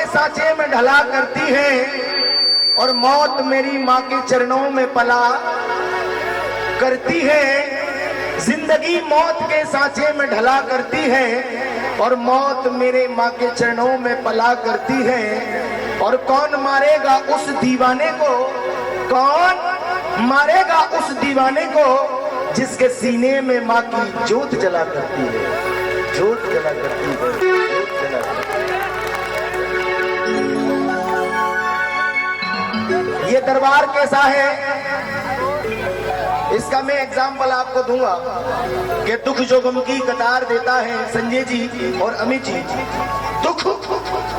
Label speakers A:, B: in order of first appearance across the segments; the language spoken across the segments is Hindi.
A: सांचे में ढला करती है और मौत मेरी माँ के चरणों में पला करती है। जिंदगी मौत के सांचे में ढला करती है और मौत मेरे माँ के चरणों में पला करती है। और कौन मारेगा उस दीवाने को, कौन मारेगा उस दीवाने को जिसके सीने में माँ की जोत जला करती है, जोत जला करती है, जोत जला करती है। ये दरबार कैसा है इसका मैं एग्जाम्पल आपको दूंगा कि दुख जो गम की कतार देता है, संजय जी और अमित जी, दुख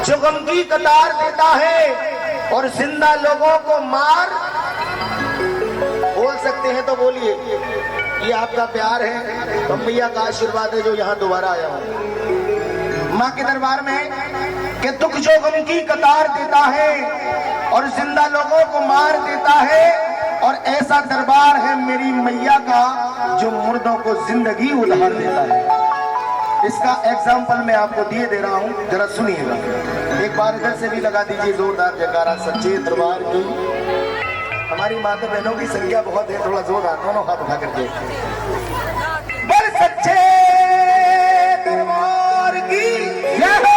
A: जो गम की कतार देता है और जिंदा लोगों को मार, बोल सकते हैं तो बोलिए, ये आपका प्यार है, तो मैया का आशीर्वाद है जो यहाँ दोबारा आया हूँ माँ के दरबार में कि दुख जो गम की कतार देता है और जिंदा लोगों को मार देता है। और ऐसा दरबार है मेरी मैया का जो मुर्दों को जिंदगी उधार देता है। इसका एग्जाम्पल मैं आपको दिए दे रहा हूं, जरा सुनिएगा। एक बार इधर से भी लगा दीजिए जोरदार जयकारा सच्चे दरबार की। हमारी माता बहनों की संख्या बहुत है, थोड़ा जोरदार दोनों हाथ उठा करके बोल सच्चे दरबार की जय हो।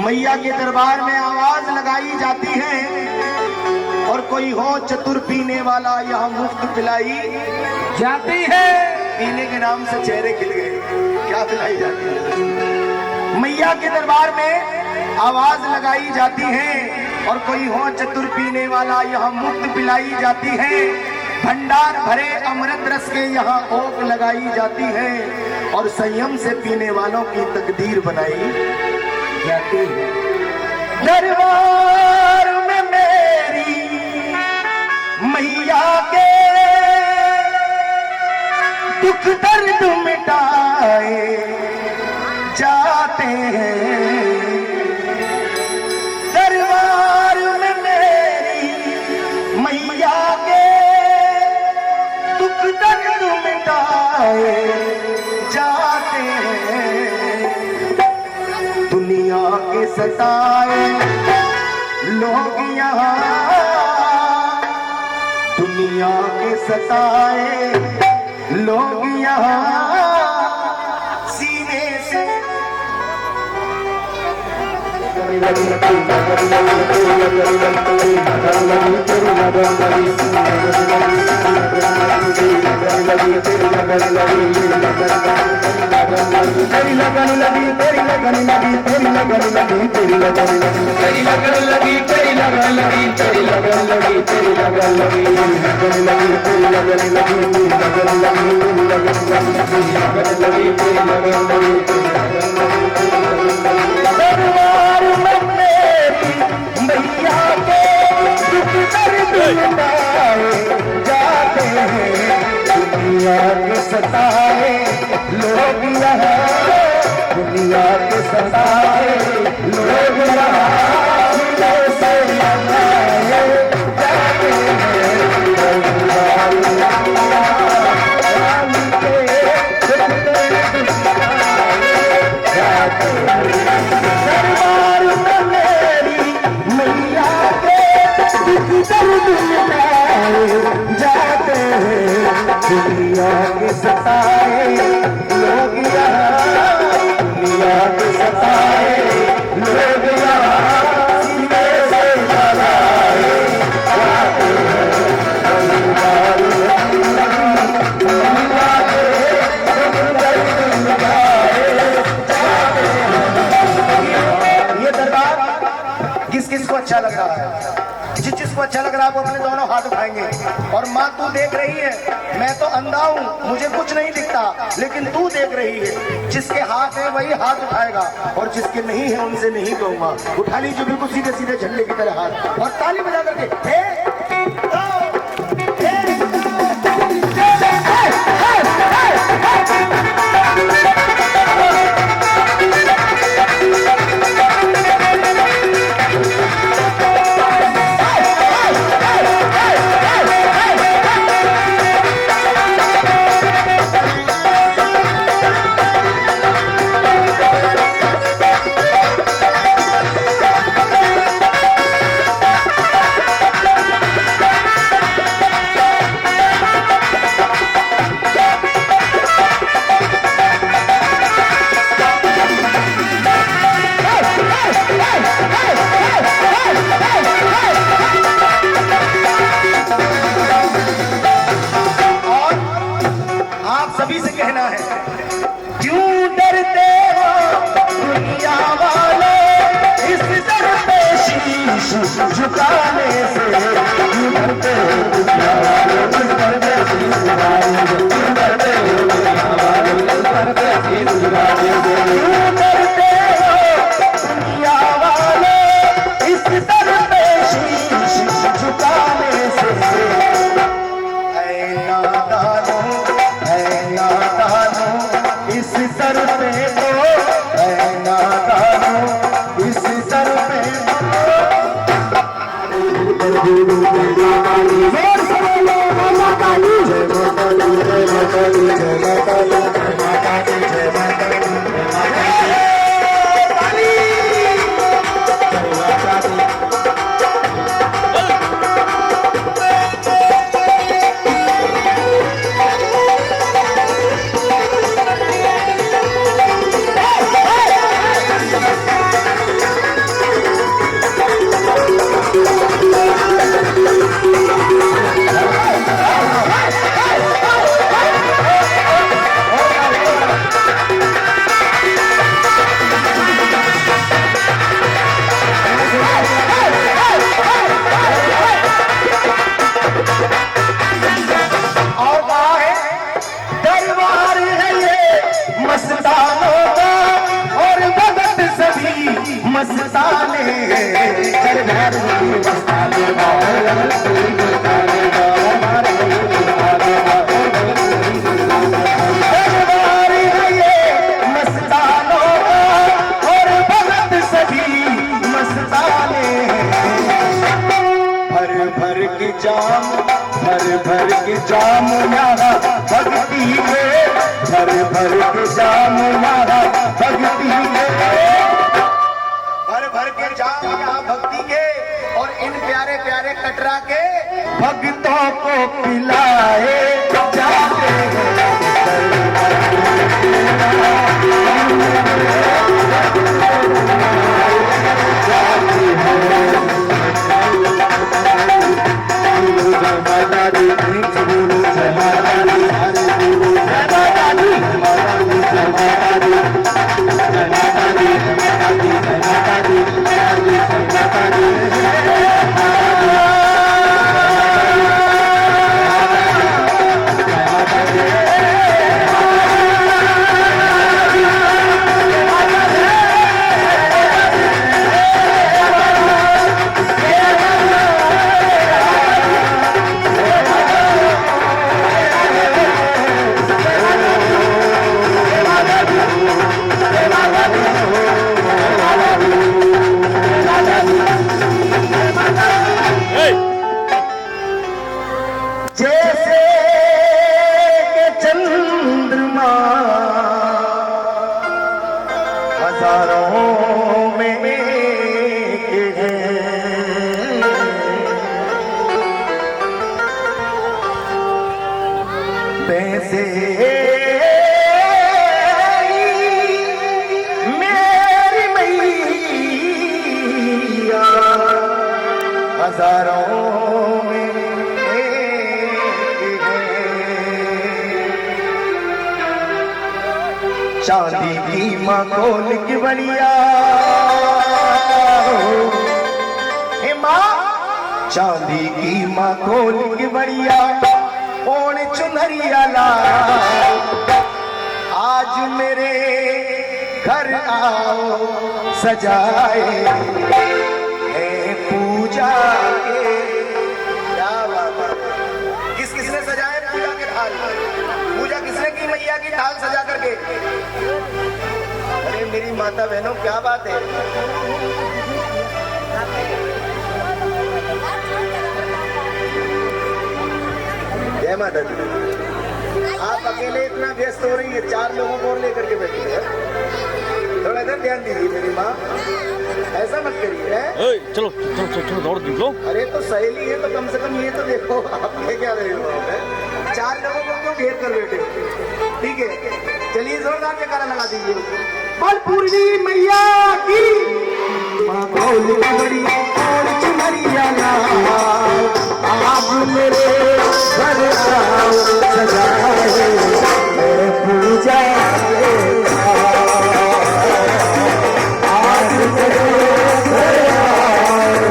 A: मैया के दरबार में आवाज लगाई जाती है और कोई हो चतुर पीने वाला यहाँ मुफ्त पिलाई जाती है। पीने के नाम से चेहरे खिल गए, क्या पिलाई जाती है? मैया के दरबार में आवाज लगाई जाती है और कोई हो चतुर पीने वाला यहाँ मुफ्त पिलाई जाती है। भंडार भरे अमृत रस के यहाँ ओक लगाई जाती है और संयम से पीने वालों की तकदीर बनाई जाती है। दरबार में मेरी मैया के दुख दर्द मिटाए जाते हैं। दरबार में मेरी मैया के दुख दर्द मिटाए जाते हैं। दुनिया के सताए लोग यहाँ, दुनिया के सताए लोग यहाँ सीने से तेरी लगन लगी, तेरी लगन लगी, तेरी लगन लगी, तेरी लगन लगी, तेरी लगन लगी, तेरी लगन लगी, तेरी लगन लगी, तेरी लगन लगी, तेरी लगन लगी, तेरी लगन लगी, तेरी लगन लगी, तेरी लगन लगी, तेरी लगन लगी। दरबार में मेरी मैया मिटाए जाते हैं, दुनिया के सताए लोग यहाँ, दुनिया के सताए लोग यहाँ से मनाए जाते दरबार में मेरी मैया के दर्द मिटाए जाते हैं, दुनिया के सताए लोग यहाँ, दुनिया के सताए लोग यहाँ सीने से लगाए जाते हैं, ये दरबार किस किस को अच्छा लग रहा है? जिस जिसको अच्छा लग रहा है वो अपने दोनों हाथ उठाएंगे। और माँ तू देख रही है, मैं तो अंधा हूँ, मुझे कुछ नहीं दिखता, लेकिन तू देख रही है। जिसके हाथ है वही हाथ उठाएगा और जिसके नहीं है उनसे नहीं कहूंगा। उठा लीजिए बिल्कुल सीधे सीधे झंडे की तरह हाथ और ताली बजा करके सभी से कहना है, क्यों डरते हो दुनिया वालों इस दर पे शीश झुकाने से, क्यों डरते हो दुनिया वालों इस दर पे शीश झुकाने से, क्यों डरते हो दुनिया वालों इस दर पे शीश झुकाने से, क्यों डरते हो दुनिया वालों इस दर पे शीश झुकाने से। इस सर पे तो है नादानो, इस सर पे मस्ताने दरबार में मस्ताने दरबार है ये मस्तानों और भगत सभी मस्ताने, भर भर के जाम यहाँ भक्ति में, भर भर के जाम यहाँ भक्ति में, भर के जाम यहाँ भक्ति के और इन प्यारे प्यारे कटरा के भक्तों को पिलाए जाते हैं। हजारों में एक है। चांदी की मखोल की बलिया हे माँ, चांदी की मखोल की बलिया ओढ़ चुनरिया ला, आज मेरे घर आओ सजाए है पूजा के। क्या बात है, किसने सजाए पूजा के थाल? पूजा किसने की मैया की थाल सजा करके? अरे मेरी माता बहनों क्या बात है। जय माता दी। आप अकेले इतना व्यस्त हो रही है, 4 लोगों को और लेकर के बैठी है। थोड़ा इधर ध्यान दीजिए मेरी माँ, ऐसा मत करिए।
B: चलो चलो चलो दौड़ दो।
A: अरे तो सहेली है तो कम से कम ये तो देखो आप क्या रहे हो। 4 लोगों को क्यों घेर कर बैठे? ठीक है, चलिए जोरदार जयकारा लगा दीजिए। बोल पूर्वी मैया की आप मेरे घर आओ सजाए पूजा आज मेरे घर आओ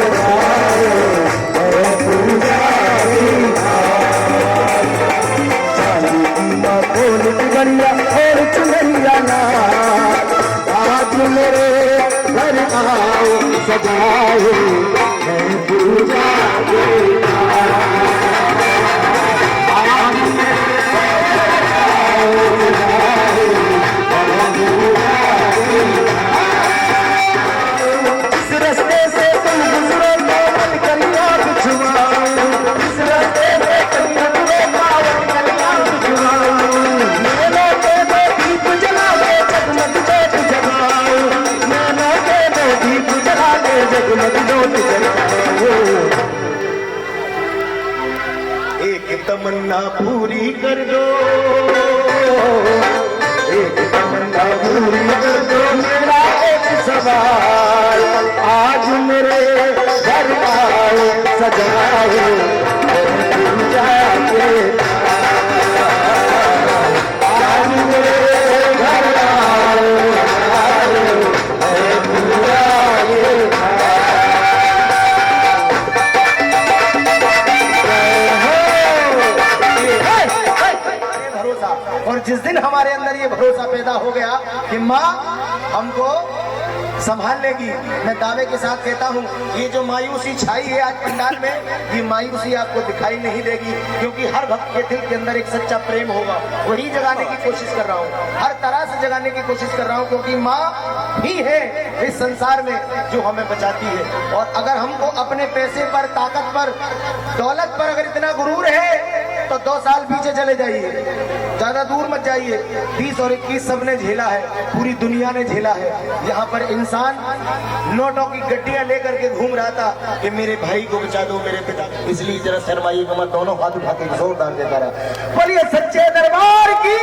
A: पूजा चांदी की मखोल की बलिया और चुनरिया ना, आज मेरे घर आओ सजाए पूजा एक तमन्ना पूरी कर दो, एक तमन्ना पूरी कर दो मेरा एक सवाल, आज मेरे घर आओ सजाओ पूजा के। आज मेरे घर आओ पूजा के। और जिस दिन हमारे अंदर ये भरोसा पैदा हो गया कि माँ हमको संभाल लेगी, मैं दावे के साथ कहता हूँ ये जो मायूसी छाई है आज पंडाल में, ये मायूसी आपको दिखाई नहीं देगी, क्योंकि हर भक्त के दिल के अंदर एक सच्चा प्रेम होगा। वही जगाने की कोशिश कर रहा हूँ, हर तरह से जगाने की कोशिश कर रहा हूँ, क्योंकि माँ ही है इस संसार में जो हमें बचाती है। और अगर हमको अपने पैसे पर, ताकत पर, दौलत पर अगर इतना गुरूर है तो 2 साल पीछे चले जाइए, ज्यादा दूर मत जाइए। 20 और 21 सबने झेला है, पूरी दुनिया ने झेला है। यहाँ पर इंसान नोटों की गड्डियां लेकर के घूम रहा था कि मेरे भाई को बचा दो, मेरे पिता, इसलिए जरा शर्माइए मत, दोनों हाथ उठा के जोरदार जयकारा बोलिए सच्चे दरबार की।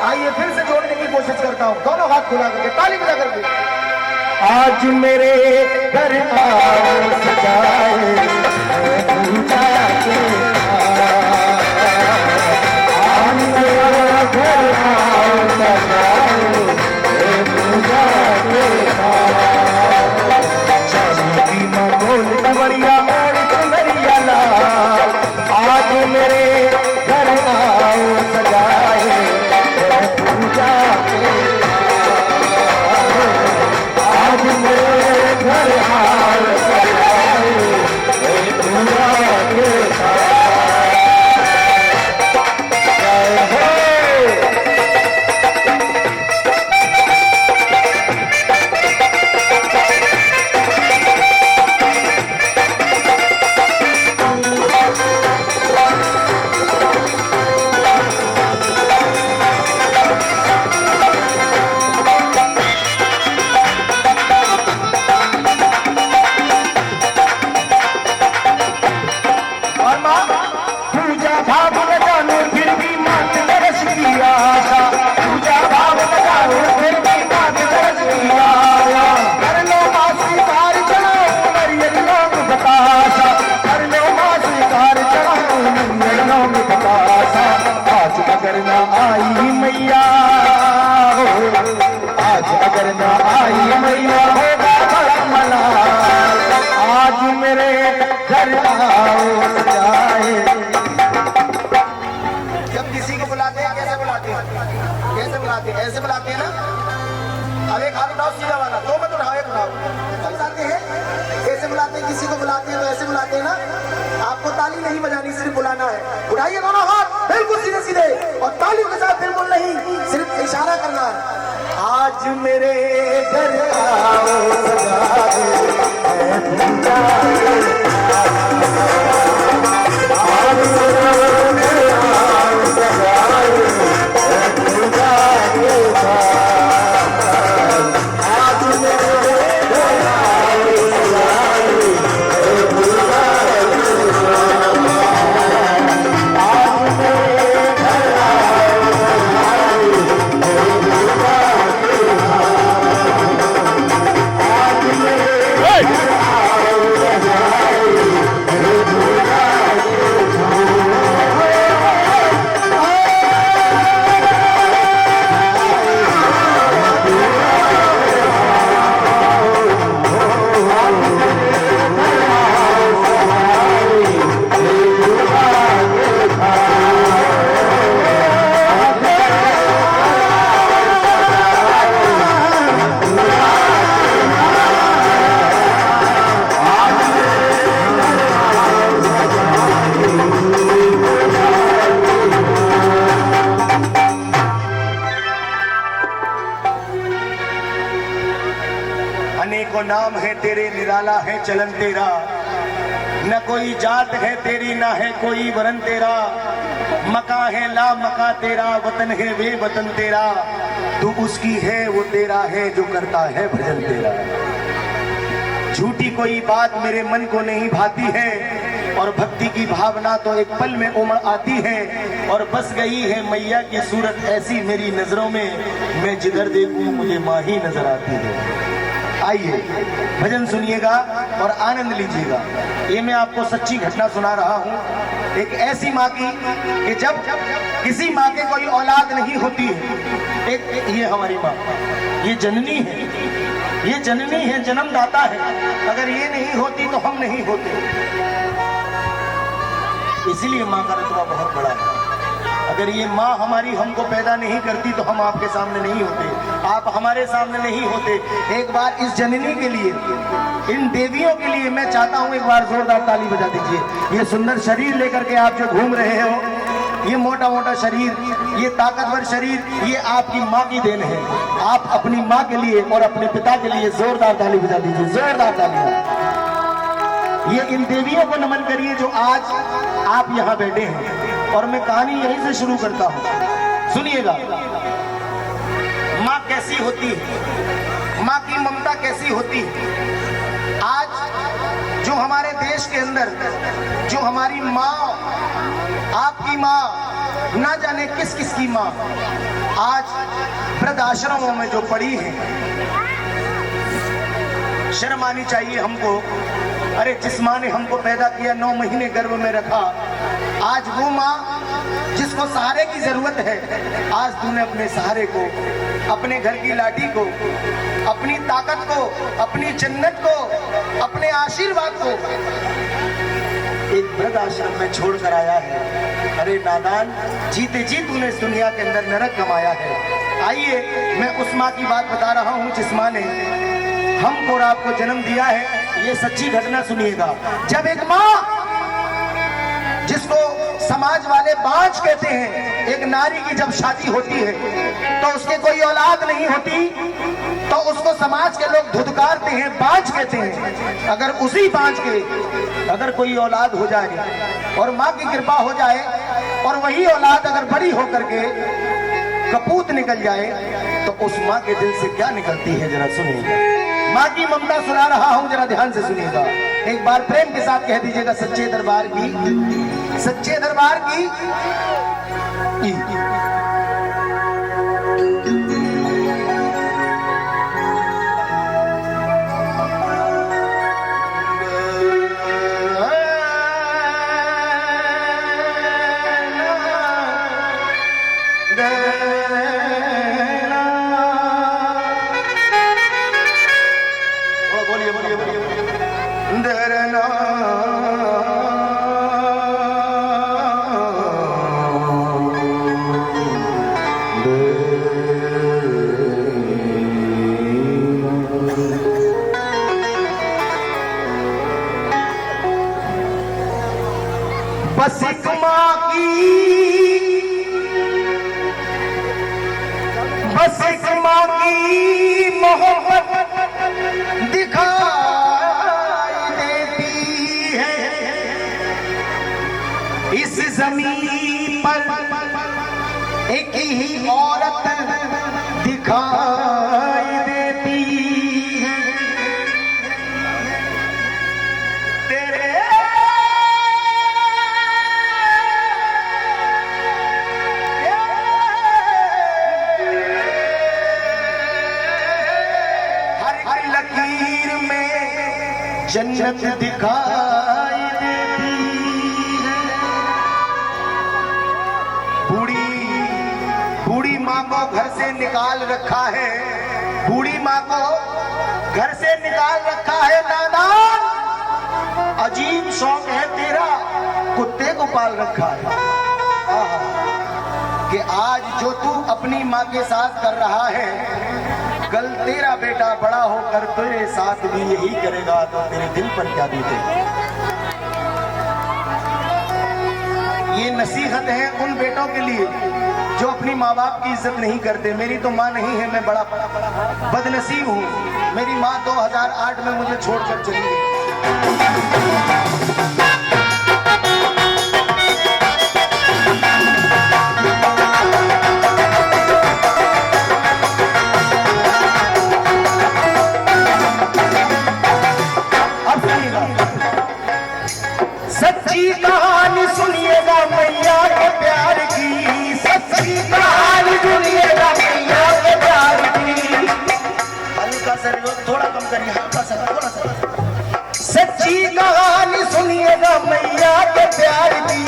A: आइए फिर से जोड़ने की कोशिश करता हूँ, दोनों हाथ खुला करके, ताली बजा करके। आज मेरे घर आओ सजाए पूजा के, आज मेरा घर आओ सजाए पूजा के। चांदी की मखोल की बलिया और चुनरिया ला, आज मेरे घर आओ सजाए पूजा के। आज मेरे घर आओ सजाए घर आओ सजाए। जब किसी को बुलाते हैं कैसे बुलाते हैं? कैसे बुलाते हैं? ऐसे बुलाते हैं ना। अब एक हाथ उठाओ सीधा वाला, दो मत उठाओ, एक उठाओ। ऐसे बुलाते हैं, कैसे बुलाते हैं? किसी को बुलाते हैं तो ऐसे बुलाते हैं ना। आपको ताली नहीं बजानी, सिर्फ बुलाना है। उठाइए दोनों हाथ बिल्कुल सीधे सीधे और तालियों के साथ, बिल्कुल नहीं, सिर्फ इशारा करना है। आज मेरे घर आओ सजाए, आज मेरे घर आओ सजाए, अनेकों नाम है तेरे, निराला है चलन तेरा। न कोई जात है तेरी, ना है कोई वरन तेरा। मका है ला मका तेरा, वतन है वे वतन तेरा। तू उसकी है वो तेरा है, जो करता है भजन तेरा। झूठी कोई बात मेरे मन को नहीं भाती है, और भक्ति की भावना तो एक पल में उमड़ आती है। और बस गई है मैया की सूरत ऐसी मेरी नजरों में, मैं जिधर देखूं मुझे माँ ही नजर आती है। आइए भजन सुनिएगा और आनंद लीजिएगा। ये मैं आपको सच्ची घटना सुना रहा हूँ, एक ऐसी माँ की कि जब किसी माँ के कोई औलाद नहीं होती है। एक ये हमारी माँ, ये जननी है, ये जननी है, जन्मदाता है। अगर ये नहीं होती तो हम नहीं होते। इसीलिए माँ का रुतबा बहुत बड़ा है। अगर ये माँ हमारी हमको पैदा नहीं करती तो हम आपके सामने नहीं होते, आप हमारे सामने नहीं होते। एक बार इस जननी के लिए, इन देवियों के लिए मैं चाहता हूँ एक बार जोरदार ताली बजा दीजिए। ये सुंदर शरीर लेकर के आप जो घूम रहे हो, ये मोटा मोटा शरीर, ये ताकतवर शरीर, ये आपकी माँ की देन है। आप अपनी माँ के लिए और अपने पिता के लिए जोरदार ताली बजा दीजिए, जोरदार ताली। ये इन देवियों को नमन करिए जो आज आप यहाँ बैठे हैं। और मैं कहानी यहीं से शुरू करता हूँ, सुनिएगा। माँ कैसी होती है, माँ की ममता कैसी होती है। आज जो हमारे देश के अंदर जो हमारी माँ, आपकी माँ, ना जाने किस किस की माँ आज वृद्ध आश्रमों में जो पड़ी है, शर्म आनी चाहिए हमको। अरे जिस माँ ने हमको पैदा किया, 9 महीने गर्भ में रखा, आज वो माँ जिसको सहारे की जरूरत है, आज तूने अपने सहारे को, अपने घर की लाठी को, अपनी ताकत को, अपनी जन्नत को, अपने आशीर्वाद को एक वृद्ध आश्रम में छोड़ कर आया है। अरे नादान, जीते जी तूने इस दुनिया के अंदर नरक कमाया है। आइए मैं उस माँ की बात बता रहा हूँ जिस माँ ने हमको और आपको जन्म दिया है। ये सच्ची घटना सुनिएगा। जब एक माँ, जिसको समाज वाले बांझ कहते हैं, एक नारी की जब शादी होती है तो उसके कोई औलाद नहीं होती, तो उसको समाज के लोग धुतकारते हैं, बांझ कहते हैं। अगर उसी बांझ के अगर कोई औलाद हो जाए और माँ की कृपा हो जाए, और वही औलाद अगर बड़ी होकर के कपूत निकल जाए, तो उस माँ के दिल से क्या निकलती है, जरा सुनिएगा। माँ की ममता सुना रहा हूं, जरा ध्यान से सुनिएगा। एक बार प्रेम के साथ कह दीजिएगा, सच्चे दरबार की, सच्चे दरबार की। बोलिए बोलिए बोलिए। बस एक माँ की, बस एक माँ की मोहब्बत दिखाई देती है इस जमीन पर, एक ही औरत दिखाई देती है। तेरे हर लकीर में जन्नत दिखाई देती है। बूढ़ी माँ को घर से निकाल रखा है, बूढ़ी माँ को घर से निकाल रखा है नादान। अजीब शौक है तेरा, कुत्ते को पाल रखा है। कि आज जो तू अपनी माँ के साथ कर रहा है, कल तेरा बेटा बड़ा होकर तेरे साथ भी यही करेगा, तो तेरे दिल पर क्या बीतेगा। ये नसीहत है उन बेटों के लिए जो अपनी माँ बाप की इज्जत नहीं करते। मेरी तो माँ नहीं है, मैं बड़ा बदनसीब हूँ। मेरी माँ 2008 में मुझे छोड़कर चली गई। सच्ची कहानी सुनिएगा मैया के प्यार की, सच्ची कहानी सुनिएगा मैया के प्यार की। हल्का सा थोड़ा कम करिए, हल्का सा थोड़ा सा। सच्ची कहानी सुनिएगा मैया के प्यार की,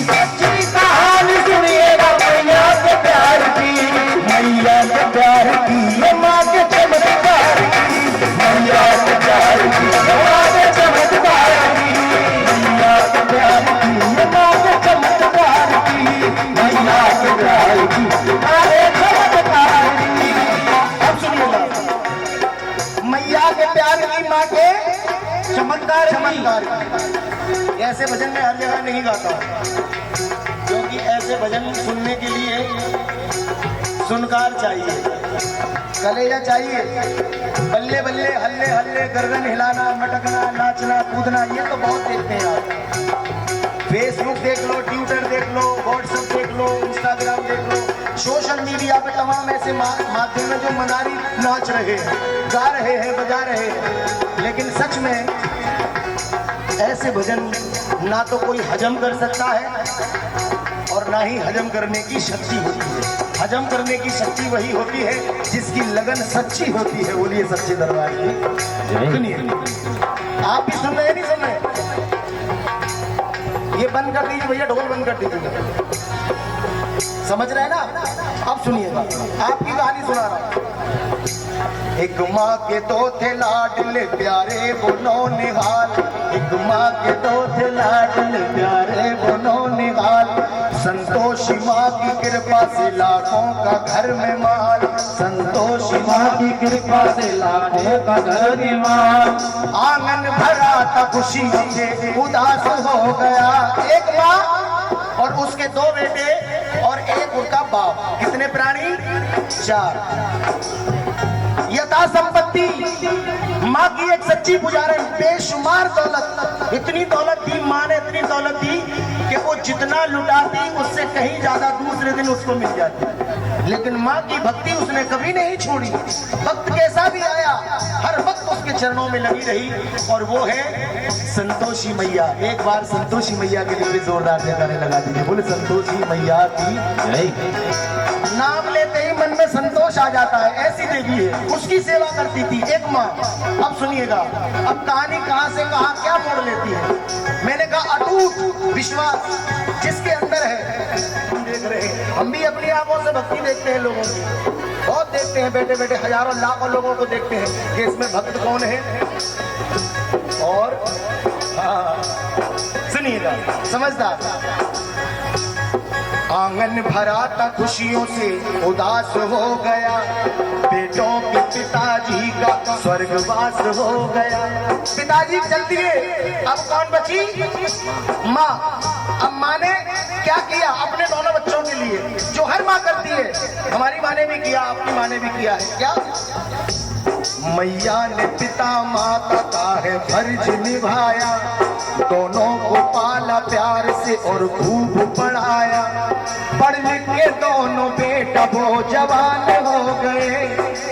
A: सच्ची कहानी सुनिएगा मैया के प्यार की, मैया के प्यार की, ये माँ के चमत्कार की, मैया के प्यार की, माँ के चमत्कार की, मैया के प्यार की, ये माँ के चमत्कार की, मैया के प्यार की, अरे चमत्कार की। अब सुनिएगा, मैया के प्यार की, माँ के चमत्कार की। ऐसे भजन में हर जगह नहीं गाता हूँ, क्योंकि ऐसे भजन सुनने के लिए सुनकार चाहिए, कलेजा चाहिए। बल्ले बल्ले हल्ले हल्ले, गर्दन हिलाना, मटकना, नाचना, कूदना, ये तो बहुत देखते हैं आप। फेसबुक देख लो, ट्विटर देख लो, व्हाट्सएप देख लो, इंस्टाग्राम देख लो, सोशल मीडिया पे तमाम ऐसे माध्यम में जो मनारी नाच रहे हैं, गा रहे हैं, बजा रहे हैं। लेकिन सच में ऐसे भजन ना तो कोई हजम कर सकता है और ना ही हजम करने की शक्ति होती है। हजम करने की शक्ति वही होती है जिसकी लगन सच्ची होती है। बोलिए सच्चे दरबार की। सुनिए, आप भी सुन रहे हैं, नहीं सुन रहे? ये बंद कर दीजिए भैया, ढोल बंद कर दीजिए। समझ रहे हैं ना? अब सुनिएगा, आपकी कहानी सुना रहा हूं। एक माँ के दो थे लाडले प्यारे बोलो निहाल, एक माँ के दो थे लाडले प्यारे बोलो निहाल। संतोषी माँ की कृपा से लाखों का घर में माल, संतोषी माँ की कृपा से लाखों का घर में माल। आंगन भरा था खुशी से उदास हो गया। एक माँ और उसके दो बेटे और एक उनका बाप। कितने प्राणी? 4। यथा संपत्ति, माँ की एक सच्ची पुजारन, बेशुमार दौलत। इतनी दौलत थी माँ ने, इतनी दौलत थी कि वो जितना लुटाती उससे कहीं ज्यादा दूसरे दिन उसको मिल जाती। लेकिन माँ की भक्ति उसने कभी नहीं छोड़ी। वक्त कैसा भी आया, हर वक्त उसके चरणों में लगी रही, और वो है संतोषी मैया। एक बार संतोषी मैया के लिए जोरदार जयकारे लगा दीजिए। बोले संतोषी मैया की जय। नाम लेते ही मन में संतोष आ जाता है, ऐसी देवी है। उसकी सेवा करती थी एक माँ। अब सुनिएगा, अब कहानी कहां से कहां क्या मोड़ लेती है। मैंने कहा अटूट विश्वास जिसके अंदर है, हम देख रहे हैं। हम भी अपनी आंखों से भक्ति देखते हैं, लोगों की बहुत देखते हैं, बैठे बैठे हजारों लाखों लोगों को देखते हैं कि इसमें भक्त कौन है। और सुनिएगा, समझदार आंगन भरा था खुशियों से उदास हो गया, बेटों के पिताजी का स्वर्गवास हो गया। पिताजी चल दिए, अब कौन बची? माँ। अब माँ ने क्या किया अपने दोनों बच्चों के लिए, जो हर माँ करती है। हमारी माँ ने भी किया, आपकी माँ ने भी किया है। क्या? मैया ने पिता माता का है फर्ज निभाया, दोनों को पाला प्यार से और खूब पढ़ाया। पढ़ लिख के दोनों बेटा वो जवान हो गए,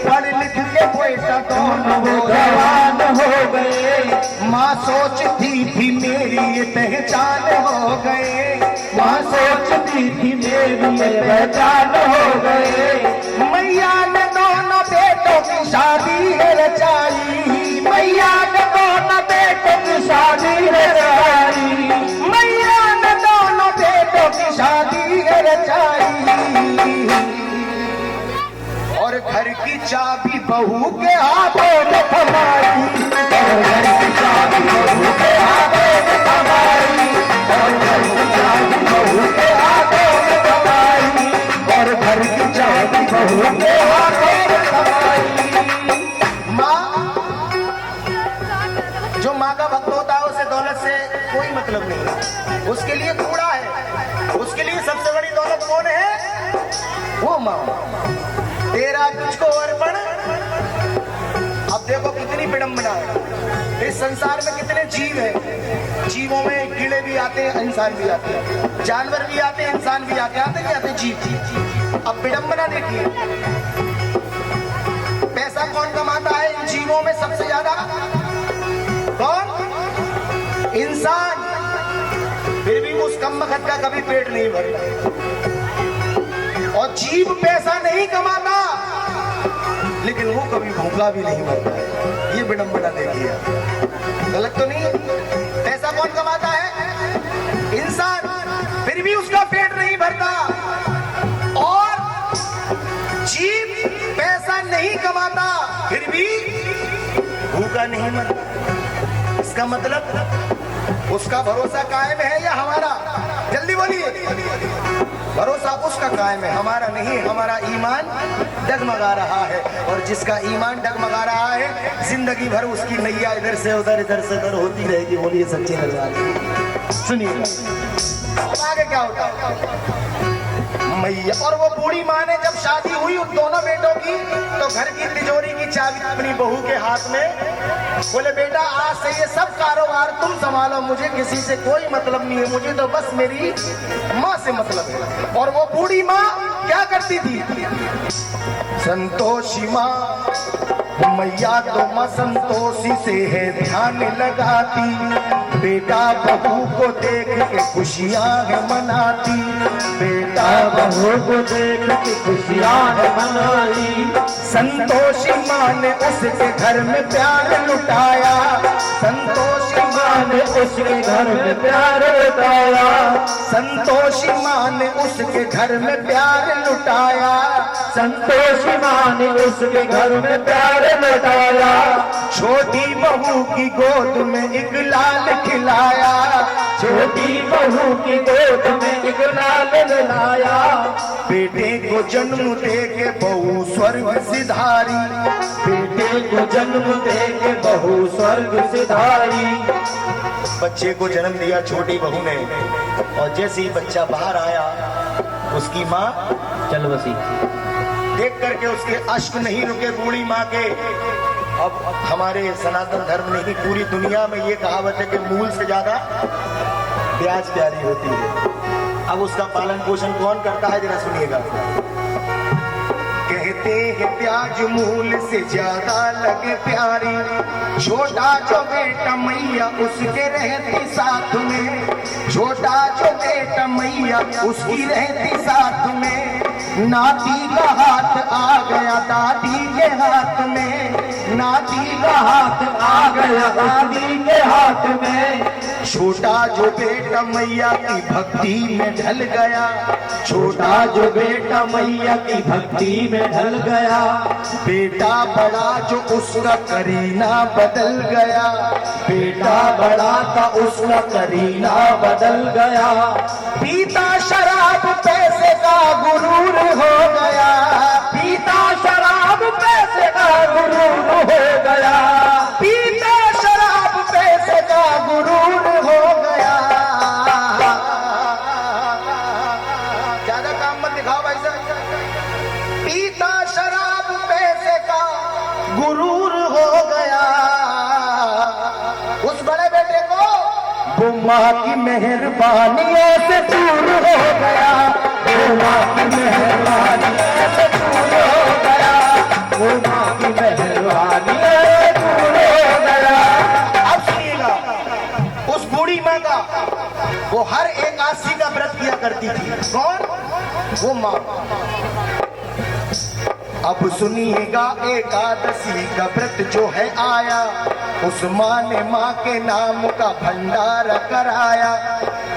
A: पढ़ लिख के बेटा दोनों वो जवान हो गए। माँ सोचती थी मेरी ये पहचान हो गए, माँ सोचती थी मेरी ये पहचान हो गए। मैया ने दोनों बेटों की शादी है रचाई, मैया ने दोनों बेटों की शादी है रचाई, मैया ने दोनों बेटों की शादी है रचाई। और घर की चाबी बहू के हाथों में थमाई, और घर की चाबी बहू के हाथों में थमाई, और घर की चाबी बहू के हाथों में थमाई, और घर की चाबी बहू के हाथों में थमाई। माँ, जो माँ का भक्त होता है उसे दौलत से कोई मतलब नहीं, उसके लिए कूड़ा है। उसके लिए सबसे बड़ी दौलत कौन है? वो माँ। तेरा तुझको अर्पण। अब देखो कितनी विडंबना है, इस संसार में कितने जीव हैं। जीवों में कीड़े भी आते हैं, इंसान भी आते हैं, जानवर भी आते हैं, इंसान भी आते नहीं आते जीव। अब विडंबना देखिए, पैसा कौन कमाता है इन जीवों में सबसे ज्यादा? कौन? इंसान। फिर भी उस कमबख्त का कभी पेट नहीं भरता, और जीव पैसा नहीं कमाता लेकिन वो कभी भूखा भी नहीं मरता है। ये विडंबना देखिए, गलत तो नहीं? पैसा कौन कमाता है? इंसान। फिर भी उसका पेट नहीं भरता, और जीव पैसा नहीं कमाता फिर भी भूखा नहीं मरता। इसका मतलब उसका भरोसा कायम है या हमारा? जल्दी बोलिए। भरोसा उसका कायम है, हमारा नहीं। हमारा ईमान डगमगा रहा है, और जिसका ईमान डगमगा रहा है जिंदगी भर उसकी नैया इधर से उधर होती रहेगी। बोलिए सच्चे दरबार। सुनिए आगे क्या होता है। मैया और वो बूढ़ी माँ ने जब शादी हुई उन दोनों बेटों की, तो घर की तिजोरी की चाबी अपनी बहू के हाथ में। बोले बेटा आज से ये सब कारोबार तुम संभालो, मुझे किसी से कोई मतलब नहीं है, मुझे तो बस मेरी माँ से मतलब है। और वो बूढ़ी माँ क्या करती थी? संतोषी माँ मैया तो माँ संतोषी से है ध्यान लगाती, बेटा बहू को देख के खुशियाँ है मनाती, बेटा बहू को देख के खुशियाँ है मनाई। संतोषी माँ ने उसके घर में प्यार लुटाया, संतोषी माँ ने उसके घर में प्यार लुटाया, संतोषी माँ ने उसके घर में प्यार लुटाया, संतोषी माँ ने उसके घर में प्यार लुटाया। छोटी बहू की गोद में एक लाल खिलाया, छोटी बहू की गोद में एक लाल खिलाया। बेटे को जन्म दे के बहू स्वर्ग सिधारी, बेटे को जन्म दे के बहू स्वर्ग सिधारी। बच्चे को जन्म दिया छोटी बहू ने, और जैसे ही बच्चा बाहर आया उसकी माँ चल बसी। देख करके उसके अश्क नहीं रुके बूढ़ी माँ के। अब हमारे सनातन धर्म में ही पूरी दुनिया में ये कहावत है कि मूल से ज्यादा ब्याज प्यारी होती है। अब उसका पालन पोषण कौन करता है, जरा सुनिएगा। कहते हैं प्याज मूल से ज्यादा लगे प्यारी, छोटा जो बेटा मैया उसके रहती साथ में, छोटा जो बेटा मैया उसकी रहती साथ में। नाती का हाथ आ गया दादी के हाथ में, नाती का हाथ आ गया दादी के हाथ में। छोटा जो बेटा मैया की भक्ति में ढल गया, छोटा जो बेटा मैया की भक्ति में ढल गया। बेटा बड़ा जो उसका करीना बदल गया, बेटा बड़ा था उसका करीना बदल गया। पीता शराब पैसे का गुरूर हो गया, पीता शराब पैसे का गुरूर हो गया, पीता शराब पैसे का गुरूर हो गया। ज्यादा काम मत दिखाओ भाई साहब। पीता शराब पैसे का गुरूर हो गया। उस बड़े बेटे को वो माँ की मेहरबानियों से दूर हो गया, वो माँ की मेहरबानियों से दूर हो गया, वो माँ की मेहरबानियों से दूर हो गया। अब सुनिएगा, उस बूढ़ी माँ का वो हर एकादशी का व्रत किया करती थी। कौन? वो माँ। अब सुनिएगा एकादशी का व्रत जो है आया, उस माँ ने माँ के नाम का भंडार कराया।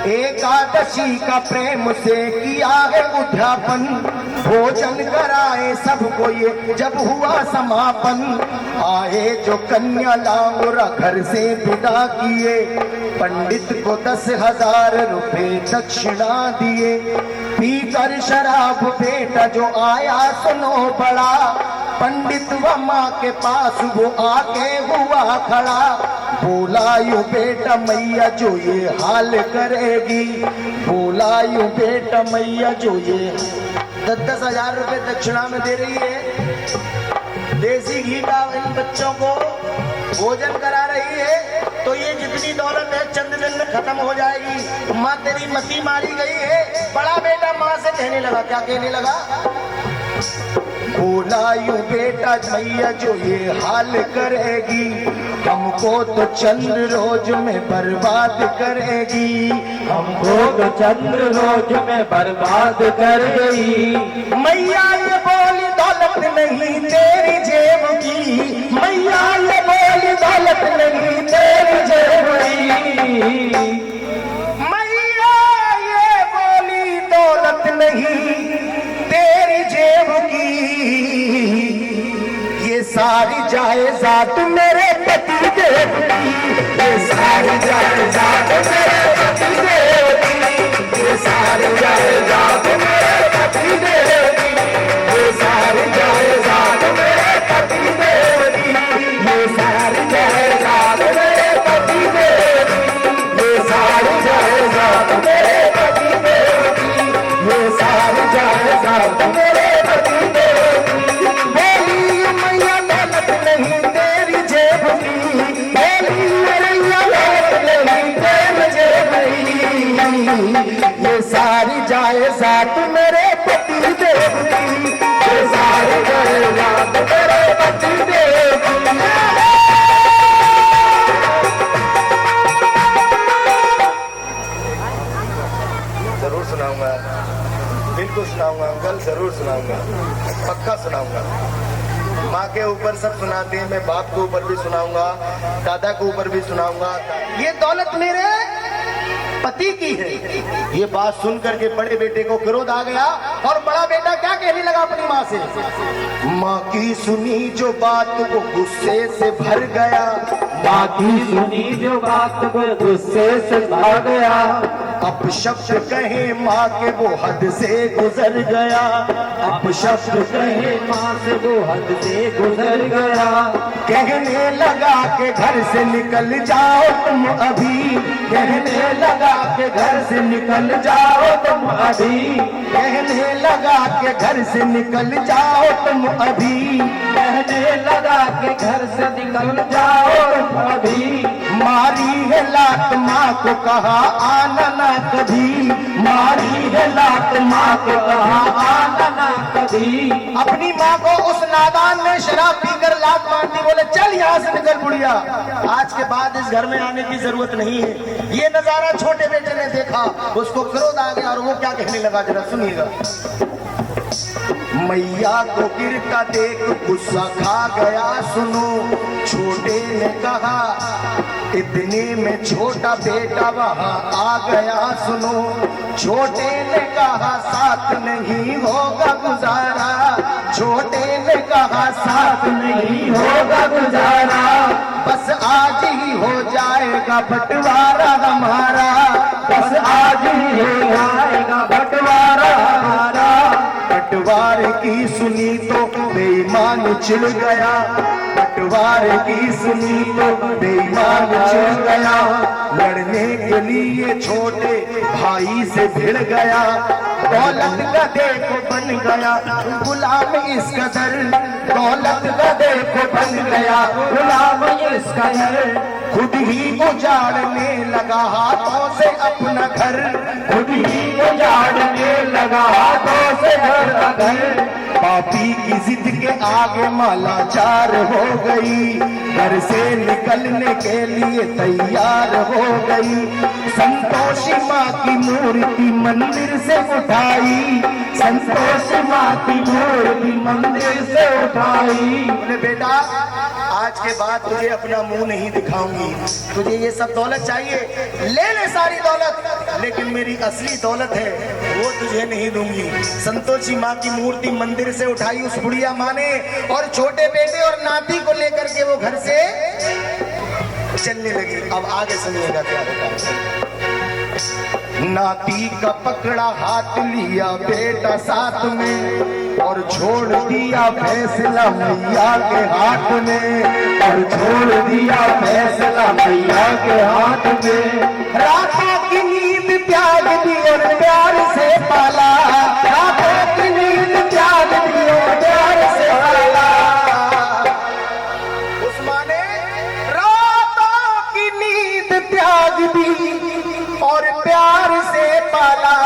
A: एकादशी का प्रेम से किया है उद्यापन, भोजन कराए सबको ये जब हुआ समापन। आए जो कन्या लांगुरा घर से विदा किए, पंडित को 10,000 रुपए दक्षिणा दिए। पीकर शराब बेटा जो आया सुनो बड़ा, पंडित व माँ के पास वो आके हुआ खड़ा। बोला यूं बेटा मैया जो ये हाल करेगी, बोला यूं बेटा मैया जो ये 10,000 रुपए दक्षिणा में दे रही है, देसी घी का इन बच्चों को भोजन करा रही है, तो ये जितनी दौलत है चंद दिन में खत्म हो जाएगी। माँ तेरी मती मारी गई है। बड़ा बेटा माँ से कहने लगा, क्या कहने लगा? बोला यूं बेटा मैया जो ये हाल करेगी, हमको तो चंद्र रोज में बर्बाद करेगी, हमको तो चंद्र रोज में बर्बाद करेगी। मैया ये बोली दौलत नहीं तेरी जेब की, मैया ये बोली दौलत नहीं तेरी जेब की, मैया ये बोली दौलत नहीं तेरी जेब की। ये सारी जायदाद मेरे पति देव की, ये सारी जायदाद मेरे पति देव की, ये सारी जायदाद मेरे पति देव की, ये सारी जायदाद मेरे पति देव की, ये सारी जायदाद मेरे पति देव की, ये सारी जायदाद मेरे पति देव की, ये सारी जायदाद मेरे पति देव की। बोली मैया दौलत नहीं तेरी जेब की, बोली मैया दौलत नहीं तेरी जेब की, ये सारी जायदाद मेरे पति देव की, ये सारी जायदाद मेरे पति देव की। जरूर सुनाऊंगा, बिल्कुल सुनाऊंगा अंकल, जरूर सुनाऊंगा, पक्का सुनाऊंगा। माँ के ऊपर सब सुनाते हैं, मैं बाप के ऊपर भी सुनाऊंगा, दादा के ऊपर भी सुनाऊंगा। ये दौलत मेरे पति की है। ये बात सुन करके बड़े बेटे को क्रोध आ गया और बड़ा बेटा क्या कहने लगा अपनी माँ से? माँ की सुनी जो बात वो गुस्से से भर गया, माँ की सुनी जो बात वो गुस्से से भर गया। अब शब्द कहे माँ के वो हद से गुजर गया, अब शब्द कहे माँ से वो हद से गुजर गया। कहने लगा के घर से निकल जाओ तुम अभी, कहने लगा के घर से निकल जाओ तुम अभी, कहने लगा के घर से निकल जाओ तुम अभी, कहने लगा के घर से निकल जाओ तुम अभी। मारी है लात माँ को कहा आना ना कभी, मारी है लात माँ को कहा आना ना कभी। अपनी माँ को उस नादान ने शराब पीकर लात मार दी, बोले चल यहाँ से निकल बुढ़िया, आज के बाद इस घर में आने की जरूरत नहीं है। ये नजारा छोटे बेटे ने देखा, उसको क्रोध आ गया और वो क्या कहने लगा, जरा सुनिएगा। मैया को गिरता देख गुस्सा खा गया सुनो, छोटे ने कहा इतने में छोटा बेटा वहां आ गया सुनो, छोटे ने कहा साथ नहीं होगा गुजारा, छोटे ने कहा साथ नहीं होगा गुजारा, बस आज ही हो जाएगा बंटवारा हमारा, बस आज ही हो जाएगा बंटवारा हमारा। बंटवारे की सुनी तो बेईमान चिढ़ गया, बंटवारे की सुनी तो बेईमान चिढ़ गया, लड़ने के लिए छोटे भाई से भिड़ गया, दौलत का देखो बन गया गुलाम इस कदर, दौलत का देखो बन गया गुलाम इस कदर, खुद ही उजाड़ने लगा हाथों से अपना घर, खुद ही उजाड़ने लगा हाथों से अपना घर, पापी की जिद के आगे मालाचार हो गई, घर से निकलने के लिए तैयार हो गई, संतोषी माँ की मूर्ति मंदिर से उठाई, संतोषी माँ की मूर्ति मंदिर से उठाई। बोले बेटा आज के बाद तुझे अपना मुंह नहीं दिखाऊंगी, तुझे ये सब दौलत चाहिए ले ले सारी दौलत, लेकिन मेरी असली दौलत है वो तुझे नहीं दूंगी। संतोषी माँ की मूर्ति मंदिर से उठाई उस बुढ़िया माँ ने, और छोटे बेटे और नाती को लेकर के वो घर से चलने लगी। अब आगे सुनिएगा क्या होता है। नाती का पकड़ा हाथ लिया बेटा साथ में, और छोड़ दिया फैसला मैया के हाथ में, और छोड़ दिया फैसला मैया के हाथ में, रातों की नींद त्याग दी और प्यार से पाला, रातों की नींद त्याग दी और प्यार से पाला, उस माँ ने रातों की नींद त्याग दी और प्यार से पाला,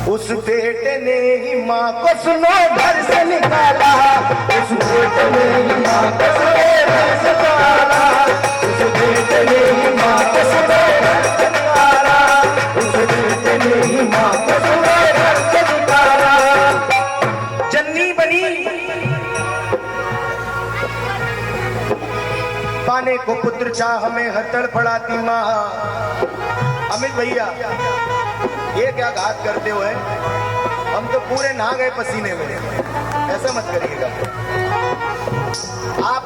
A: उस बेटे ने ही माँ को सुनो घर से निकाला, उस बेटे ने ही माँ को सुनो घर से निकाला, उस बेटे ने ही माँ को सुनो घर से निकाला, उस बेटे ने ही माँ को सुनो घर से निकाला। जन्नी बनी पाने को पुत्र चाह में हर तड़फड़ाती माँ। अमित भैया ये क्या घात करते हुए, हम तो पूरे नहा गए पसीने में, ऐसा मत करिएगा आप।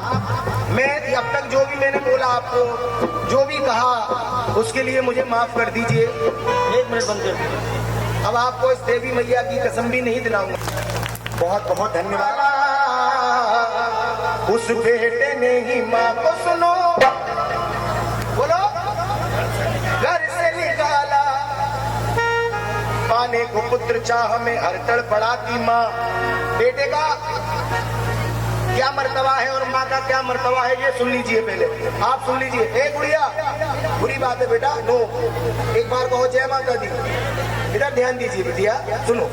A: मैं अब तक जो भी मैंने बोला आपको, जो भी कहा उसके लिए मुझे माफ कर दीजिए। एक मिनट बंद कर दीजिए। अब आपको इस देवी मैया की कसम भी नहीं दिलाऊंगा। बहुत बहुत धन्यवाद। उस बेटे ने ही माँ को सुनो बोलो घर से निकाला, पाने को पुत्र चाह में हर तड़फड़ाती माँ। बेटे का क्या मर्तबा है और माँ का क्या मर्तबा है ये सुन लीजिए। पहले आप सुन लीजिए। ए गुड़िया, बुरी बात है बेटा, नो, एक बार कहो जय माता दी। इधर ध्यान दीजिए बिटिया, सुनो।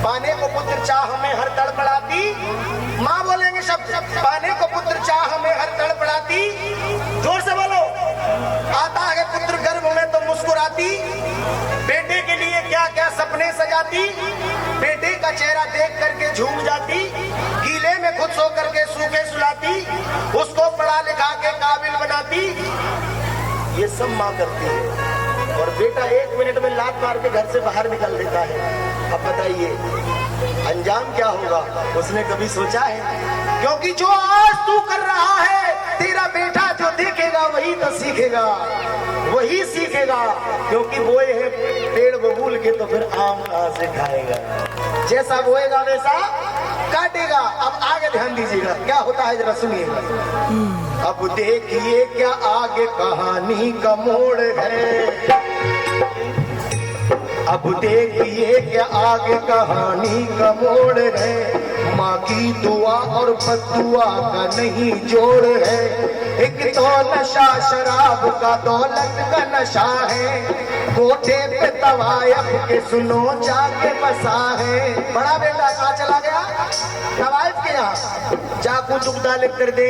A: पाने को पुत्र चाह में हर तड़फड़ाती माँ, बोलेंगे शब्द। पाने को पुत्र चाह में हर तड़फड़ाती, जोर से बोलो। आता है पुत्र गर्भ में तो मुस्कुराती, बेटे के लिए क्या क्या सपने सजाती, बेटे का चेहरा देख करके झूम जाती, गीले में खुद सो करके सूखे सुलाती, उसको पढ़ा लिखा के काबिल बनाती। ये सब माँ करती है। और बेटा 1 मिनट में लात मार के घर से बाहर निकल देता है। अब बताइए अंजाम क्या होगा, उसने कभी सोचा है? क्योंकि जो आज तू कर रहा है, तेरा बेटा जो देखेगा वही तो सीखेगा, वही सीखेगा। क्योंकि बोए है पेड़ बबूल के तो फिर आम कहां से खाएगा, जैसा बोएगा वैसा काटेगा। अब आगे ध्यान दीजिएगा क्या होता है, जरा सुनिएगा। अब देखिए क्या आगे कहानी का मोड़ है, अब देखिए क्या आगे कहानी का मोड़ है। माँ की दुआ और बददुआ का नहीं जोड़ है। एक तो नशा शराब का, दौलत का नशा है, कोठे पे तवायफ के सुनो जाके बसा है। बड़ा बेटा कहाँ चला गया? तवायफ के यहाँ चाकू चुकदा लिख कर दे।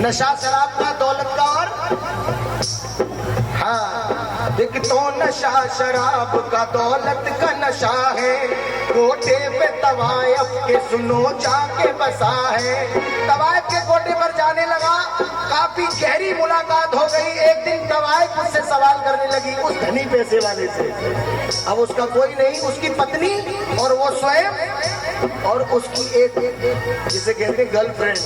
A: नशा शराब का, दौलत का, और हाँ देख तो नशा शराब का दौलत का नशा है, कोटे पे तवायफ के सुनो जाके बसा है। तवायफ के कोटे पर जाने लगा, काफी गहरी मुलाकात हो गई। एक दिन तवायफ उससे सवाल करने लगी, उस धनी पैसे वाले से। अब उसका कोई नहीं, उसकी पत्नी और वो स्वयं और उसकी एक जिसे कहते हैं गर्लफ्रेंड।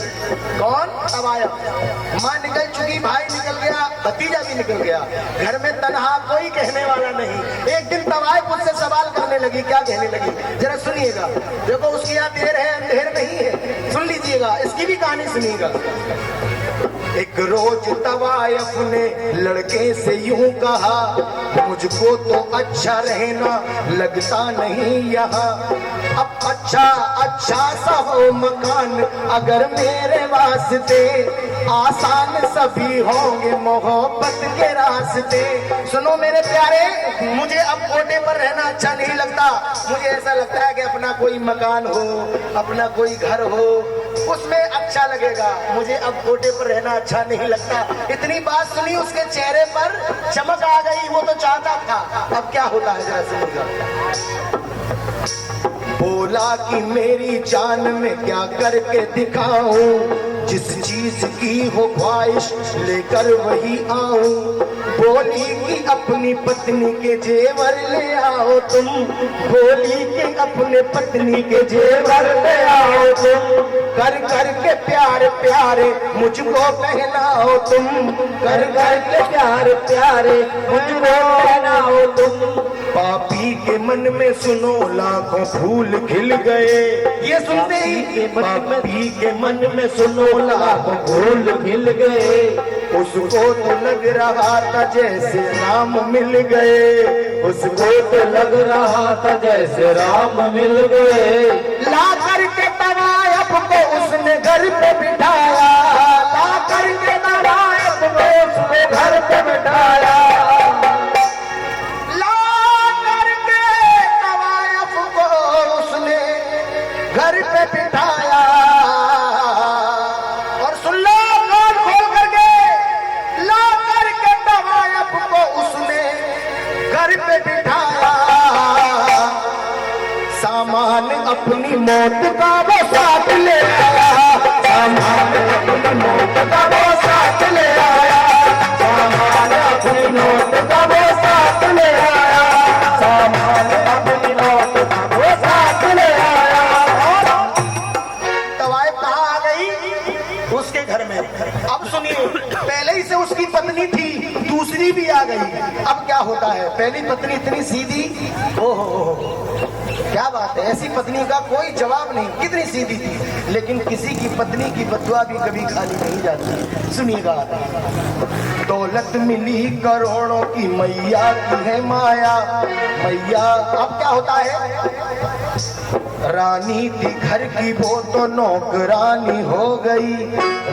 A: कौन? तवायफ। माँ निकल चुकी, भाई निकल गया, भतीजा भी निकल गया, घर में तन्हा, कोई कहने वाला नहीं। एक दिन तवायफ मुझसे सवाल करने लगी। क्या कहने लगी? जरा सुनिएगा। देखो उसके यहाँ देर है अंधेर नहीं है, सुन लीजिएगा, इसकी भी कहानी सुनिएगा। एक रोज तवायफ ने लड़के से यूं कहा, मुझको तो अच्छा रहना लगता नहीं यहाँ। अब अच्छा सा हो मकान अगर मेरे वास्ते, आसान सभी होंगे मोहब्बत के रास्ते। सुनो मेरे प्यारे, मुझे अब कोटे पर रहना अच्छा नहीं लगता। मुझे ऐसा लगता है कि अपना कोई मकान हो, अपना कोई घर हो, उसमें अच्छा लगेगा। मुझे अब कोटे पर रहना अच्छा नहीं लगता। इतनी बात सुनी, उसके चेहरे पर चमक आ गई। वो तो चाहता था, अब क्या होता है जरा सुनिएगा। बोला कि मेरी जान में क्या करके दिखाऊं, जिस चीज की हो ख्वाहिश लेकर वही आऊं। बोली कि अपनी पत्नी के जेवर ले आओ तुम, बोली कि अपने पत्नी के जेवर ले आओ तुम। कर कर के प्यार प्यारे मुझको पहनाओ तुम, कर कर के प्यार प्यारे मुझको पहनाओ तुम। पापी के मन में सुनो लाखों फूल खिल गए, ये सुनते ही पापी के मन में सुनो लाखों फूल खिल गए। उसको तो लग रहा था जैसे राम मिल गए, उसको तो लग रहा था जैसे राम मिल गए। ला करके तवायफ को उसने घर पे बिठाया, ला करके तवायफ को उसने घर पे बिठाया। घर पे बिठाया और सुन लो कान खोल करके, ला करके तवायफ को उसने घर पे बिठाया। सामान अपनी मौत का वो साथ ले आया, सामान अपनी मौत का वो साथ ले आया, सामान अपनी मौत का वो साथ ले आया, सामान अपनी मौत का वो साथ ले आया। उसके घर में अब सुनिए, पहले ही से उसकी पत्नी थी, दूसरी भी आ गई। अब क्या होता है, पहली पत्नी इतनी सीधी, ओहो क्या बात है, ऐसी पत्नी का कोई जवाब नहीं, कितनी सीधी थी। लेकिन किसी की पत्नी की बदुआ भी कभी खाली नहीं जाती। सुनिएगा। दौलत मिली करोड़ों की, मैया की है माया, मैया। अब क्या होता है, रानी थी घर की वो तो नौकरानी हो गई,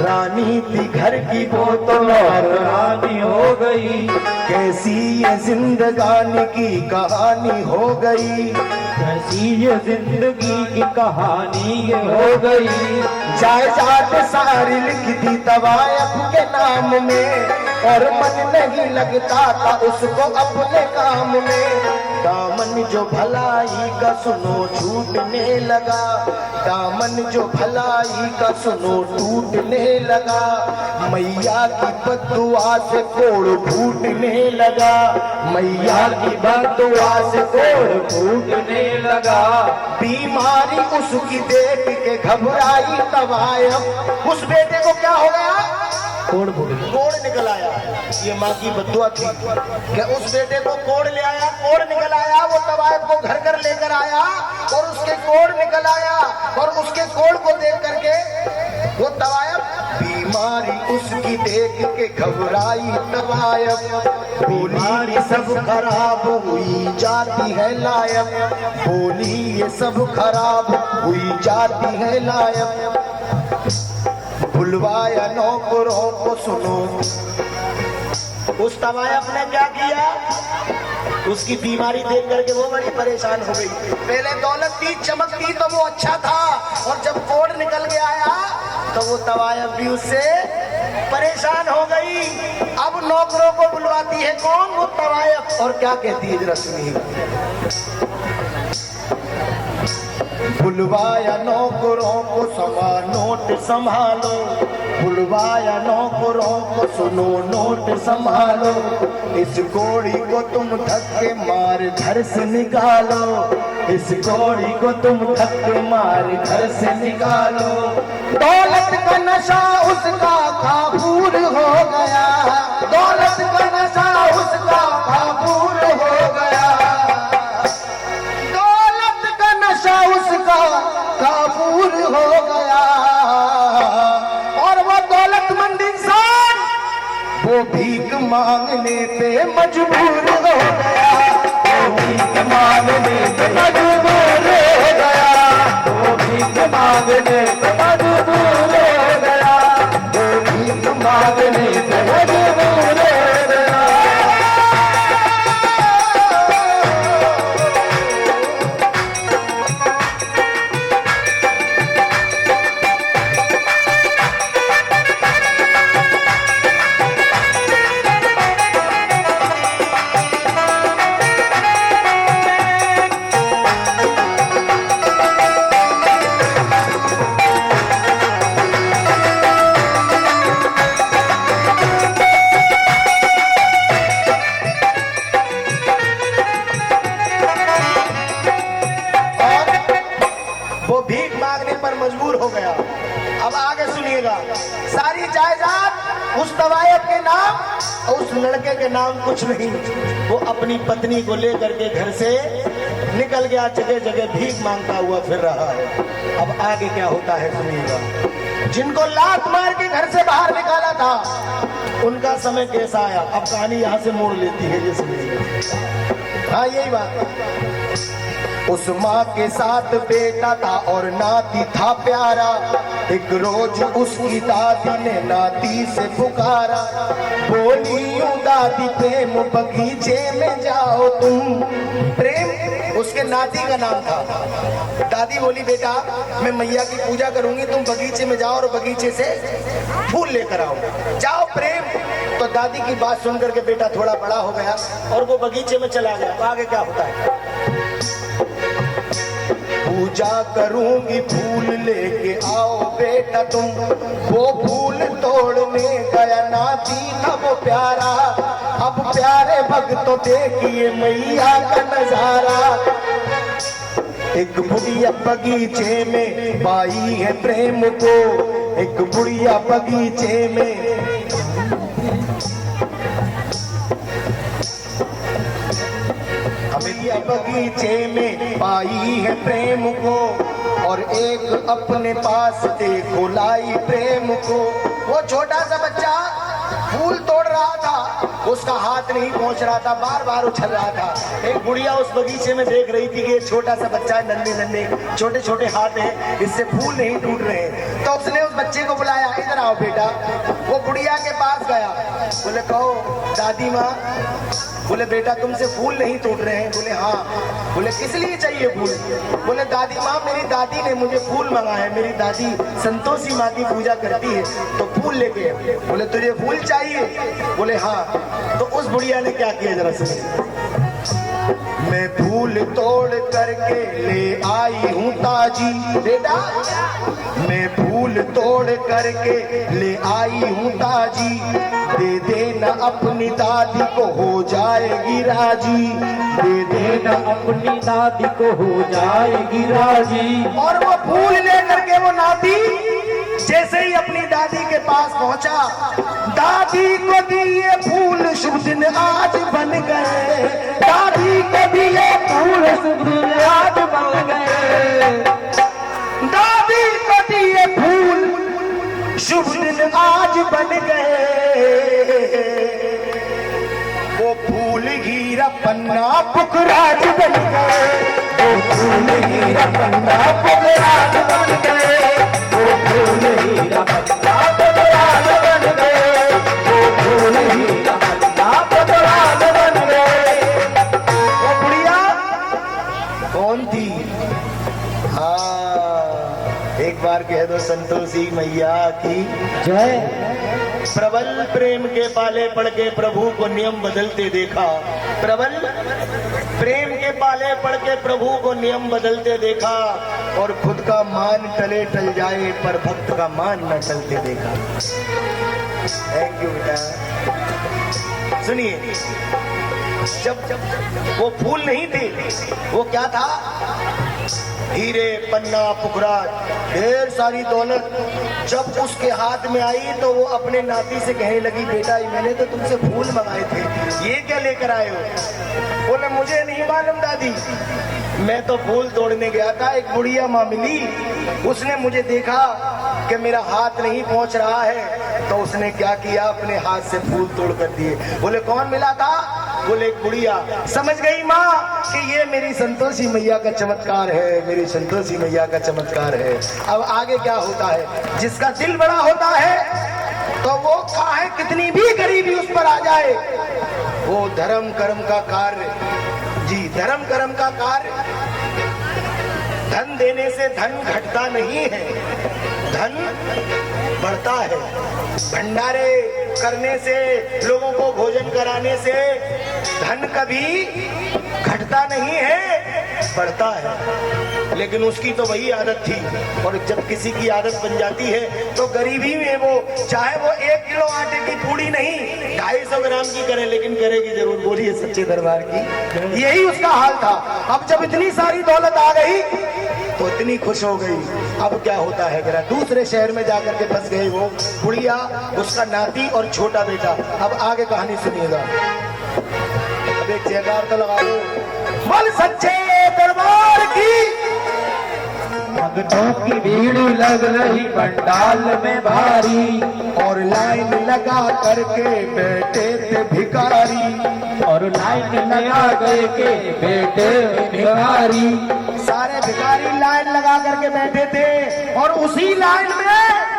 A: रानी थी घर की वो तो नौकरानी हो गई। कैसी ये जिंदगानी की कहानी हो गई, कैसी ये जिंदगी की कहानी ये हो गई। जायदाद सारी लिख दी तवायफ के नाम में, और मन नहीं लगता था उसको अपने काम में। दामन जो भलाई का सुनो छूटने लगा, दामन जो भलाई का सुनो टूटने लगा। मैया की बद्दुआ से कोड़ फूटने लगा, मैया की बद्दुआ से कोड़ फूटने लगा। बीमारी उसकी देख के घबराई तवायफ, उस बेटे को क्या हो गया, कोड़ निकल आया। ये माँ की बद्दुआ थी कि उस बेटे को कोड़ ले आया, कोड़ निकल आया। वो तवायफ को घर घर लेकर आया और उसके कोड़ निकल आया, और उसके कोड़ को देख करके वो तवायफ, बीमारी उसकी देख के घबराई तवायफ। बोली ये सब खराब हुई जाती है लायक, बोली ये सब खराब हुई जाती है लायक। बुलवाया नौकरों को सुनो, उस तवायफ ने क्या किया, उसकी बीमारी देख करके वो बड़ी परेशान हो गई। पहले दौलत थी, चमक थी तो वो अच्छा था, और जब कोड़ निकल के आया तो वो तवायफ भी उससे परेशान हो गई। अब अब नौकरों को बुलवाती है कौन? वो तवायफ। और क्या कहती है जरा सुनिए। बुलवाया नौकरों को सवा नोट संभालो, बुलवाया नौकरों को सुनो नोट संभालो, इस घोड़ी को तुम धक्के मार घर से निकालो, इस घोड़ी को तुम धक्के मार घर से निकालो। दौलत का नशा उसका काबूर हो गया, दौलत का नशा उसका काबूर हो गया, दौलत का नशा उसका काबूर हो गया। और वो दौलतमंद इंसान वो भीख मांगने पे मजबूर हो गया, वो भीख मांगने पे मजबूर हो गया, वो भीख मांगने पे मजबूर हो गया, वो भीख मांगने पे मजबूर हो गया। मजबूर हो गया। अब आगे सुनिएगा। सारी जायदाद उस तवायफ के नाम और उस लड़के के नाम कुछ नहीं। वो अपनी पत्नी को लेकर के घर से निकल गया, जगह जगह भीख मांगता हुआ फिर रहा है। अब आगे क्या होता है सुनिएगा। जिनको लात मार के घर से बाहर निकाला था उनका समय कैसा आया, अब कहानी यहाँ से मोड़ लेती है, ये सुनिएगा। हाँ यही बात। उस माँ के साथ बेटा था और नाती था प्यारा, एक रोज उसकी दादी ने नाती से पुकारा, बोली यूं दादी प्रेम बगीचे में जाओ तुम। प्रेम उसके नाती का नाम था। दादी बोली बेटा मैं मैया की पूजा करूंगी, तुम बगीचे में जाओ और बगीचे से फूल लेकर आओ, जाओ प्रेम। तो दादी की बात सुनकर के बेटा थोड़ा बड़ा हो गया और वो बगीचे में चला गया। तो आगे क्या होता है। पूजा करूंगी फूल लेके आओ बेटा तुम, वो फूल तोड़ने गया नाती था वो प्यारा। अब प्यारे भक्तों देखिए मैया का नजारा, एक बुढ़िया बगीचे में पाई है प्रेम को, एक बुढ़िया बगीचे में बगीचे में पाई है प्रेम को, और एक अपने पास देखो लाई प्रेम को। वो छोटा सा बच्चा फूल तोड़ रहा था, उसका हाथ नहीं पहुंच रहा था, बार बार उछल रहा था। एक बुढ़िया उस बगीचे में देख रही थी कि एक छोटा सा बच्चा है, नन्हे नन्हे छोटे छोटे हाथ हैं, इससे फूल नहीं टूट रहे हैं। तो उसने उस बच्चे को बुलाया, इधर आओ बेटा। वो बुढ़िया के पास गया, बोले कहो दादी माँ। बोले बेटा तुमसे फूल नहीं टूट रहे हैं? बोले हाँ। बोले किस लिए चाहिए फूल? बोले दादी माँ मेरी दादी ने मुझे फूल मंगाए, मेरी दादी संतोषी माँ की पूजा करती है तो फूल लेके। बोले तुझे फूल चाहिए? बोले हाँ। तो उस बुढ़िया ने क्या किया जरा सुनिए। मैं फूल तोड़ करके ले आई हूँ ताजी बेटा, मैं फूल तोड़ करके ले आई हूँ ताजी, दे देना अपनी दादी को हो जाएगी राजी, दे देना अपनी दादी को हो जाएगी राजी। और वो फूल लेकर के वो नाती जैसे ही अपनी दादी के पास पहुंचा, दादी को दिए फूल शुभ दिन आज बन गए, दादी को दिए फूल शुभ दिन आज बन गए, दादी को दिए फूल शुभ दिन आज बन गए। वो फूल हीरा पन्ना पुखराज बन गए, वो फूल हीरा पन्ना पुखराज बन गए, वो फूल हीरा पन्ना पुखराज बन गए, वो फूल हीरा पन्ना पुखराज बन गए। वो बुढ़िया कौन थी? हाँ एक बार कह दो संतोषी मैया की
C: जय।
A: प्रबल प्रेम के पाले पड़ के प्रभु को नियम बदलते देखा। प्रबल प्रेम के पाले पड़ के प्रभु को नियम बदलते देखा और खुद का मान टले टल जाए पर भक्त का मान न टलते देखा। थैंक यू बेटा। सुनिए, जब वो फूल नहीं थे, वो क्या था? हीरे, पन्ना, पुखराज, ढेर सारी दौलत जब उसके हाथ में आई तो वो अपने नाती से कहने लगी, बेटा मैंने तो तुमसे फूल मंगाए थे, ये क्या लेकर आए हो? बोले मुझे नहीं मालूम दादी, मैं तो फूल तोड़ने गया था, एक बुढ़िया माँ मिली, उसने मुझे देखा कि मेरा हाथ नहीं पहुंच रहा है तो उसने क्या किया, अपने हाथ से फूल तोड़ कर दिए। बोले कौन मिला था? बोले एक बुढ़िया। समझ गई माँ कि ये मेरी संतोषी मैया का चमत्कार है, मेरी संतोषी मैया का चमत्कार है। अब आगे क्या होता है? जिसका दिल बड़ा होता है तो वो चाहे कितनी भी गरीबी उस पर आ जाए, वो धर्म कर्म का कार्य, जी धर्म कर्म का कार्य, धन देने से धन घटता नहीं है, धन बढ़ता है। भंडारे करने से, लोगों को भोजन कराने से धन कभी घटता नहीं है, बढ़ता है। लेकिन उसकी तो वही आदत थी, और जब किसी की आदत बन जाती है तो गरीबी में वो चाहे वो 1 किलो आटे की पूड़ी नहीं 250 ग्राम की करे, लेकिन करेगी जरूर। बोलिए सच्चे दरबार की। यही उसका हाल था। अब जब इतनी सारी दौलत आ गई तो इतनी खुश हो गई। अब क्या होता है, जरा दूसरे शहर में जाकर के फंस गई वो बुढ़िया, उसका नाती और छोटा बेटा। अब आगे कहानी सुनिएगा। अब एक जयकार तो लगा दो, बोल सच्चे दरबार की।
C: भक्तों की भीड़ लग रही पंडाल में भारी,
A: और लाइन लगा करके बैठे थे भिखारी,
C: और लाइन लगा करके बैठे भिखारी।
A: सारे भिखारी लाइन लगा करके बैठे थे, और उसी लाइन में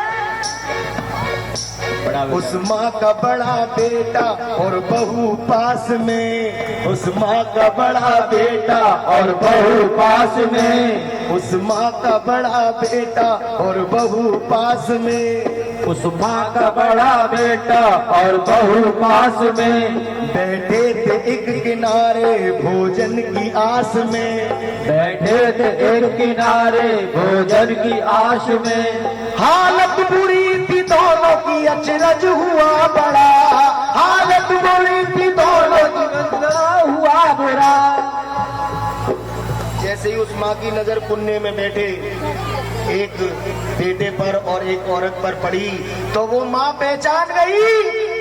A: उस माँ का बड़ा बेटा और बहू पास में, उस माँ का बड़ा बेटा
C: और बहू पास में,
A: उस माँ का बड़ा बेटा और बहू पास में,
C: उस माँ का बड़ा बेटा और बहू पास में,
A: बैठे थे एक किनारे भोजन की आस में,
C: बैठे थे एक किनारे भोजन की आश में।
A: हालत बुरी थी दोनों की, अचरज हुआ बड़ा, हालत बुरी थी दोनों की,
C: हुआ बुरा।
A: जैसे ही उस माँ की नजर पुण्य में बैठे एक बेटे पर और एक औरत पर पड़ी तो वो माँ पहचान गई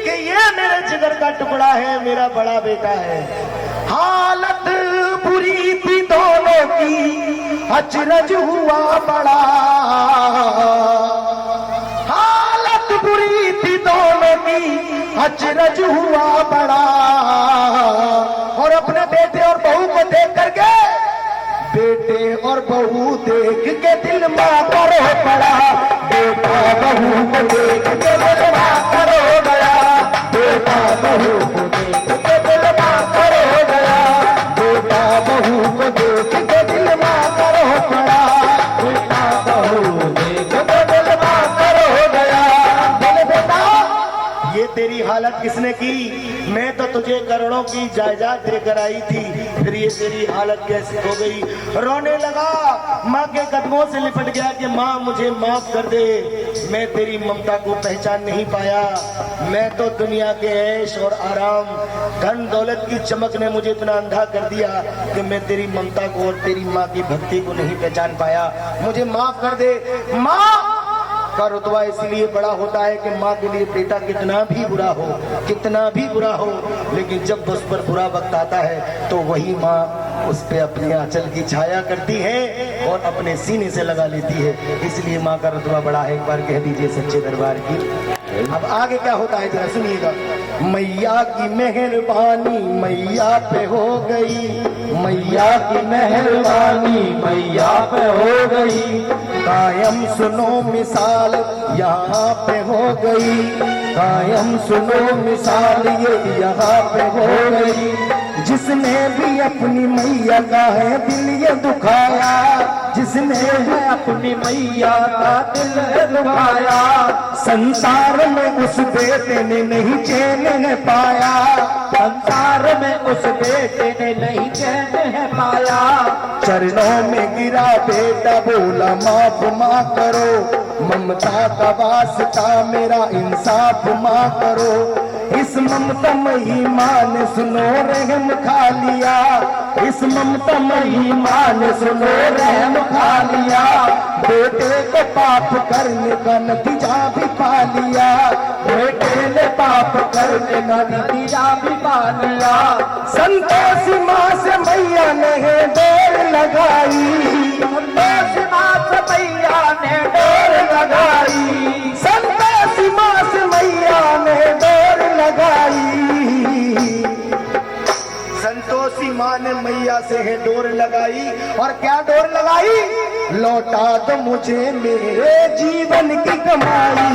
A: कि ये मेरे जिगर का टुकड़ा है, मेरा बड़ा बेटा है। हालत बुरी थी दोनों की, अचरज हुआ बड़ा, हालत बुरी थी दोनों की, अचरज हुआ बड़ा। और अपने बेटे और बहू को देख करके, बेटे और बहू देख के दिल माँ करो पड़ा, बेटा बहू को देख के दिल माँ करो गया, बेटा बहू को देख के दिल माँ करो गया, बेटा बहू को देख के दिल माँ करो पड़ा, बेटा बहू देख के दिल माँ करो गया। बोले बेटा ये तेरी हालत किसने की? मैं तो तुझे करोड़ों की जायदाद देकर आई थी, फिर ये तेरी हालत कैसे हो गई? रोने लगा, माँ के कदमों से लिपट गया कि माँ मुझे माफ कर दे, मैं तेरी ममता को पहचान नहीं पाया। मैं तो दुनिया के ऐश और आराम, धन दौलत की चमक ने मुझे इतना अंधा कर दिया कि मैं तेरी ममता को और तेरी माँ की भक्ति को नहीं पहचान पाया। मुझे माफ कर दे। माँ का रुतबा इसलिए बड़ा होता है कि माँ के लिए बेटा कितना भी बुरा हो, कितना भी बुरा हो, लेकिन जब उस पर बुरा वक्त आता है तो वही माँ उस पे अपनी आंचल की छाया करती है और अपने सीने से लगा लेती है। इसलिए माँ का रुतबा बड़ा है। एक बार कह दीजिए सच्चे दरबार की। अब आगे क्या होता है जरा सुनिएगा। मैया की मेहरबानी मैया पे हो गई,
C: मैया की मेहरबानी मैया पे हो गई,
A: कायम सुनो मिसाल यहाँ पे हो गई, कायम सुनो मिसाल ये यहाँ पे हो गई। जिसने भी अपनी मैया का है दिल ये दुखाया,
C: जिसने है अपनी मैया का दिल दुखाया।
A: संसार में उस बेटे ने नहीं चैन है पाया,
C: संसार में उस बेटे ने नहीं चैन है पाया।
A: चरणों में गिरा बेटा बोला माफ माँ करो, ममता का वास्ता मेरा इंसाफ माँ करो। इस ममता मही माँ ने सुनो रहम खा लिया, इस ममता मही माँ ने सुनो रहम खा लिया। बेटे को पाप करने का नतीजा भी पा लिया,
C: बेटे ने पाप करने का नतीजा भी पा लिया।
A: संतोषी माँ से मैया ने डोर लगाई,
C: संतोषी माँ से मैया ने डोर लगाई।
A: संतोषी माँ से मैया ने डोर लगाई। संतोषी माँ ने मैया से है डोर लगाई, और क्या डोर लगाई? लौटा दो मुझे मेरे जीवन की कमाई,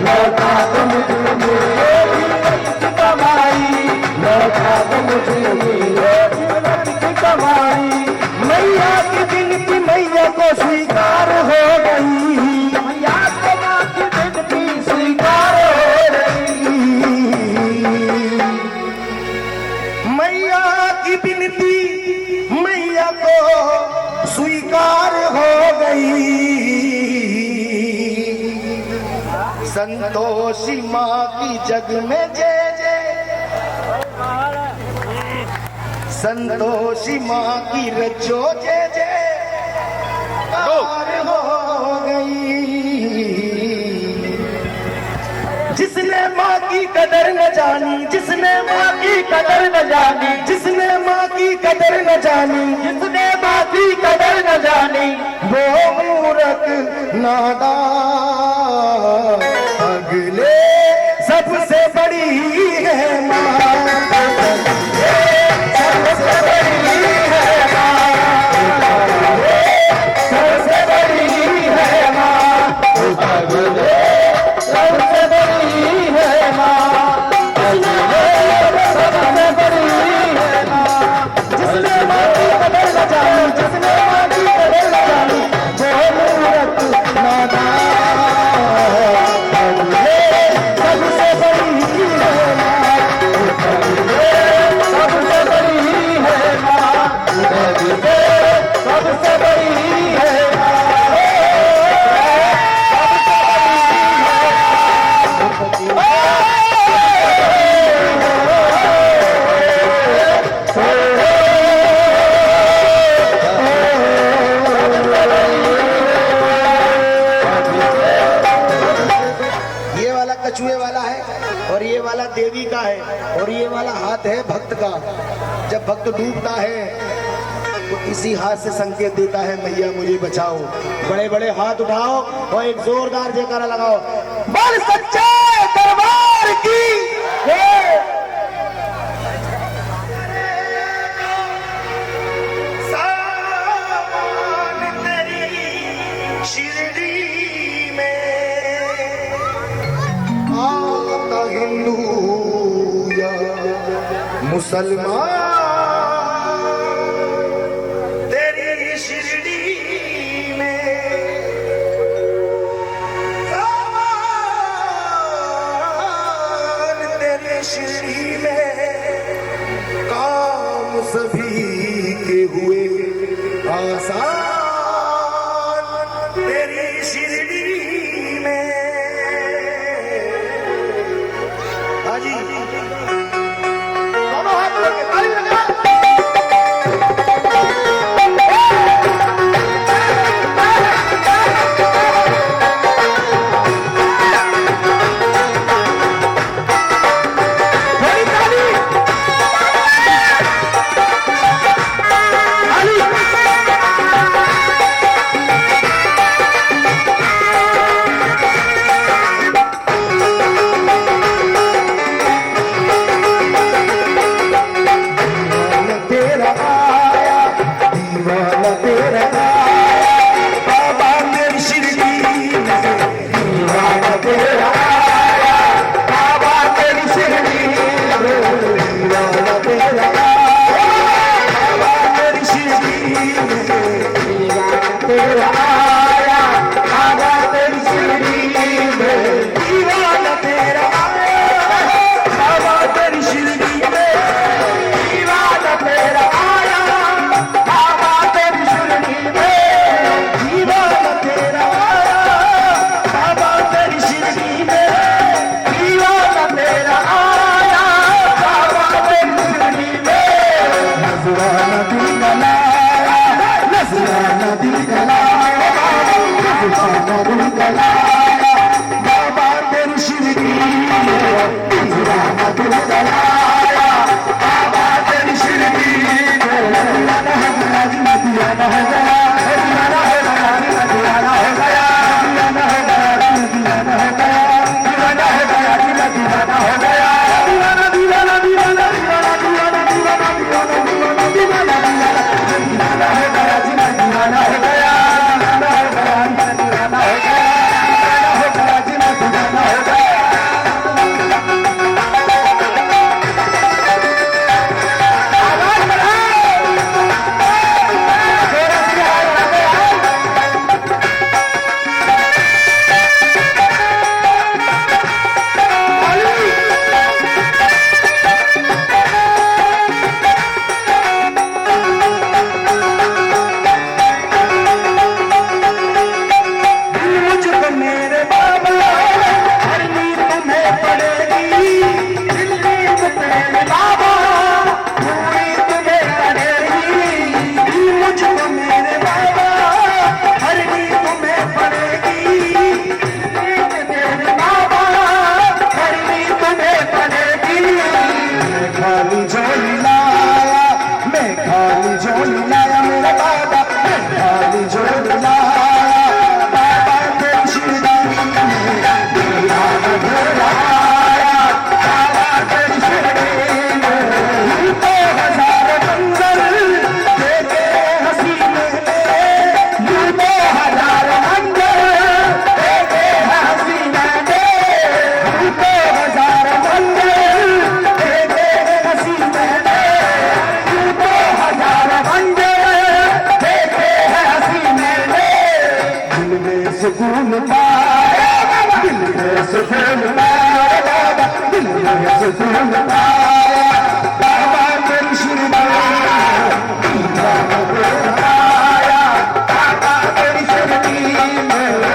A: लौटा दो मुझे मेरे जीवन की कमाई, लौटा दो मुझे मेरे जीवन की कमाई। मैया की विनती मैया को स्वीकार हो गई,
C: मैया को माँ की विनती स्वीकार हो गई।
A: मैया की विनती मैया को स्वीकार हो गई। संतोषी माँ की जग में जय जय, संतोषी माँ की रचो जय जय हो गई। जिसने माँ की कदर न जानी, जिसने माँ की कदर न जानी, जिसने माँ की कदर न जानी,
C: जिसने माँ की कदर न जानी,
A: वो मूर्ख नादान। अगले सबसे बड़ी है माँ, सबसे बड़ी है माँ, सबसे बड़ी है माँ, अगले सबसे बड़ी है माँ, सबसे बड़ी है माँ। जिसने माँ की कदर न जानी, जिसने माँ की कदर न जानी, वो मूर्ख नादान। अगले सबसे बड़ी है माँ, सबसे बड़ी है माँ, सबसे बड़ी है माँ। ये वाला कछुए वाला है, और ये वाला देवी का है, और ये वाला हाथ है भक्त का। जब भक्त डूबता है तो इसी हाथ से संकेत देता है मैया मुझे बचाओ। बड़े बड़े हाथ उठाओ और एक जोरदार जयकारा लगाओ, बोल सच्चे दरबार की जय। सावन तेरी शिरडी में आता हिंदू या मुसलमान, तेरी शिरडी में सावन तेरी शिरडी में काम सभी के हुए आसान, तेरी शिरडी में। हाजी दोनों हाथ लेके ताली लगा। बड़ी ताली। दीवाना तेरा आया, दीवाना तेरा आया, बाबा मेरी शिरडी में। दीवाना तेरा आया, बाबा मेरी शिरडी में। दीवाना तेरा आया, बाबा मेरी शिरडी में। दीवाना तेरा दूर कराया बाबा तेरी शिरडी दीवाना दूर कराया बाबा तेरी शिरडी दीवाना है गया दीवाना है गया दीवाना है गया दीवाना है गया दीवाना है गया दीवाना है गया दीवाना है गया दीवाना हो गया दीवाना दीवाना दीवाना दीवाना दीवाना दीवाना दीवाना दीवाना दीवाना दीवाना है गया दीवाना हो गया दीवाना हो गया दीवाना हो गया दीवाना हो गया खाली झोली लाया मैं खाली झोली लाया मेरा बाबा मैं खाली झोली लाया बाबा तेरी शिरडी दीवाना घोराया बाबा तेरी शिरडी तो हजार मंजर देखे हसीने में तो हजार मंजर देखे हसीने में तो हजार मंजर सुकून पाया दिल में सुकून पाया बाबा दिल में सुकून पाया बाबा तेरी शिरडी दीवाना पाया बाबा तेरी शिरडी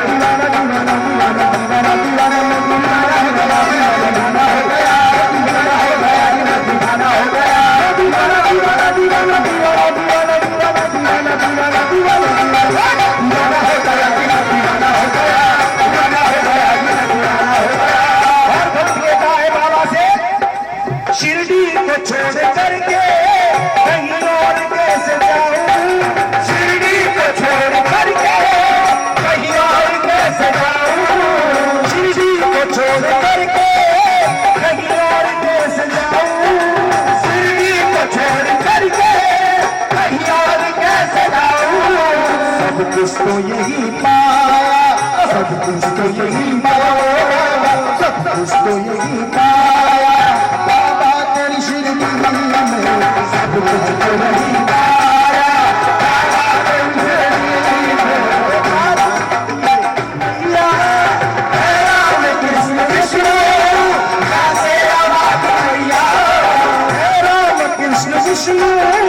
A: दीवाना दीवाना दीवाना दीवाना दीवाना दीवाना हो गया दीवाना हो गया दीवाना हो गया दीवाना दीवाना दीवाना दीवाना दीवाना दीवाना दीवाना दीवाना दीवाना दीवाना हो गया दीवाना हो गया दीवाना हो गया दीवाना हो गया और भक्त कहता है बाबा से शिरडी को छोड़ करके कहीं और कैसे जाऊं शिरडी को छोड़ करके कहीं और कैसे जाऊं शिरडी को छोड़ करके कहीं और कैसे जाऊं शिरडी को छोड़ करके कहीं और कैसे जाऊं सब कुछ तो यही पाया सब कुछ तो यही पाया सब कुछ तो यही पाया बाबा तेरी शिरडी में सब कुछ तो यही पाया बाबा तेरी शिरडी में राम कृष्ण विष्णु राम कृष्ण विष्णु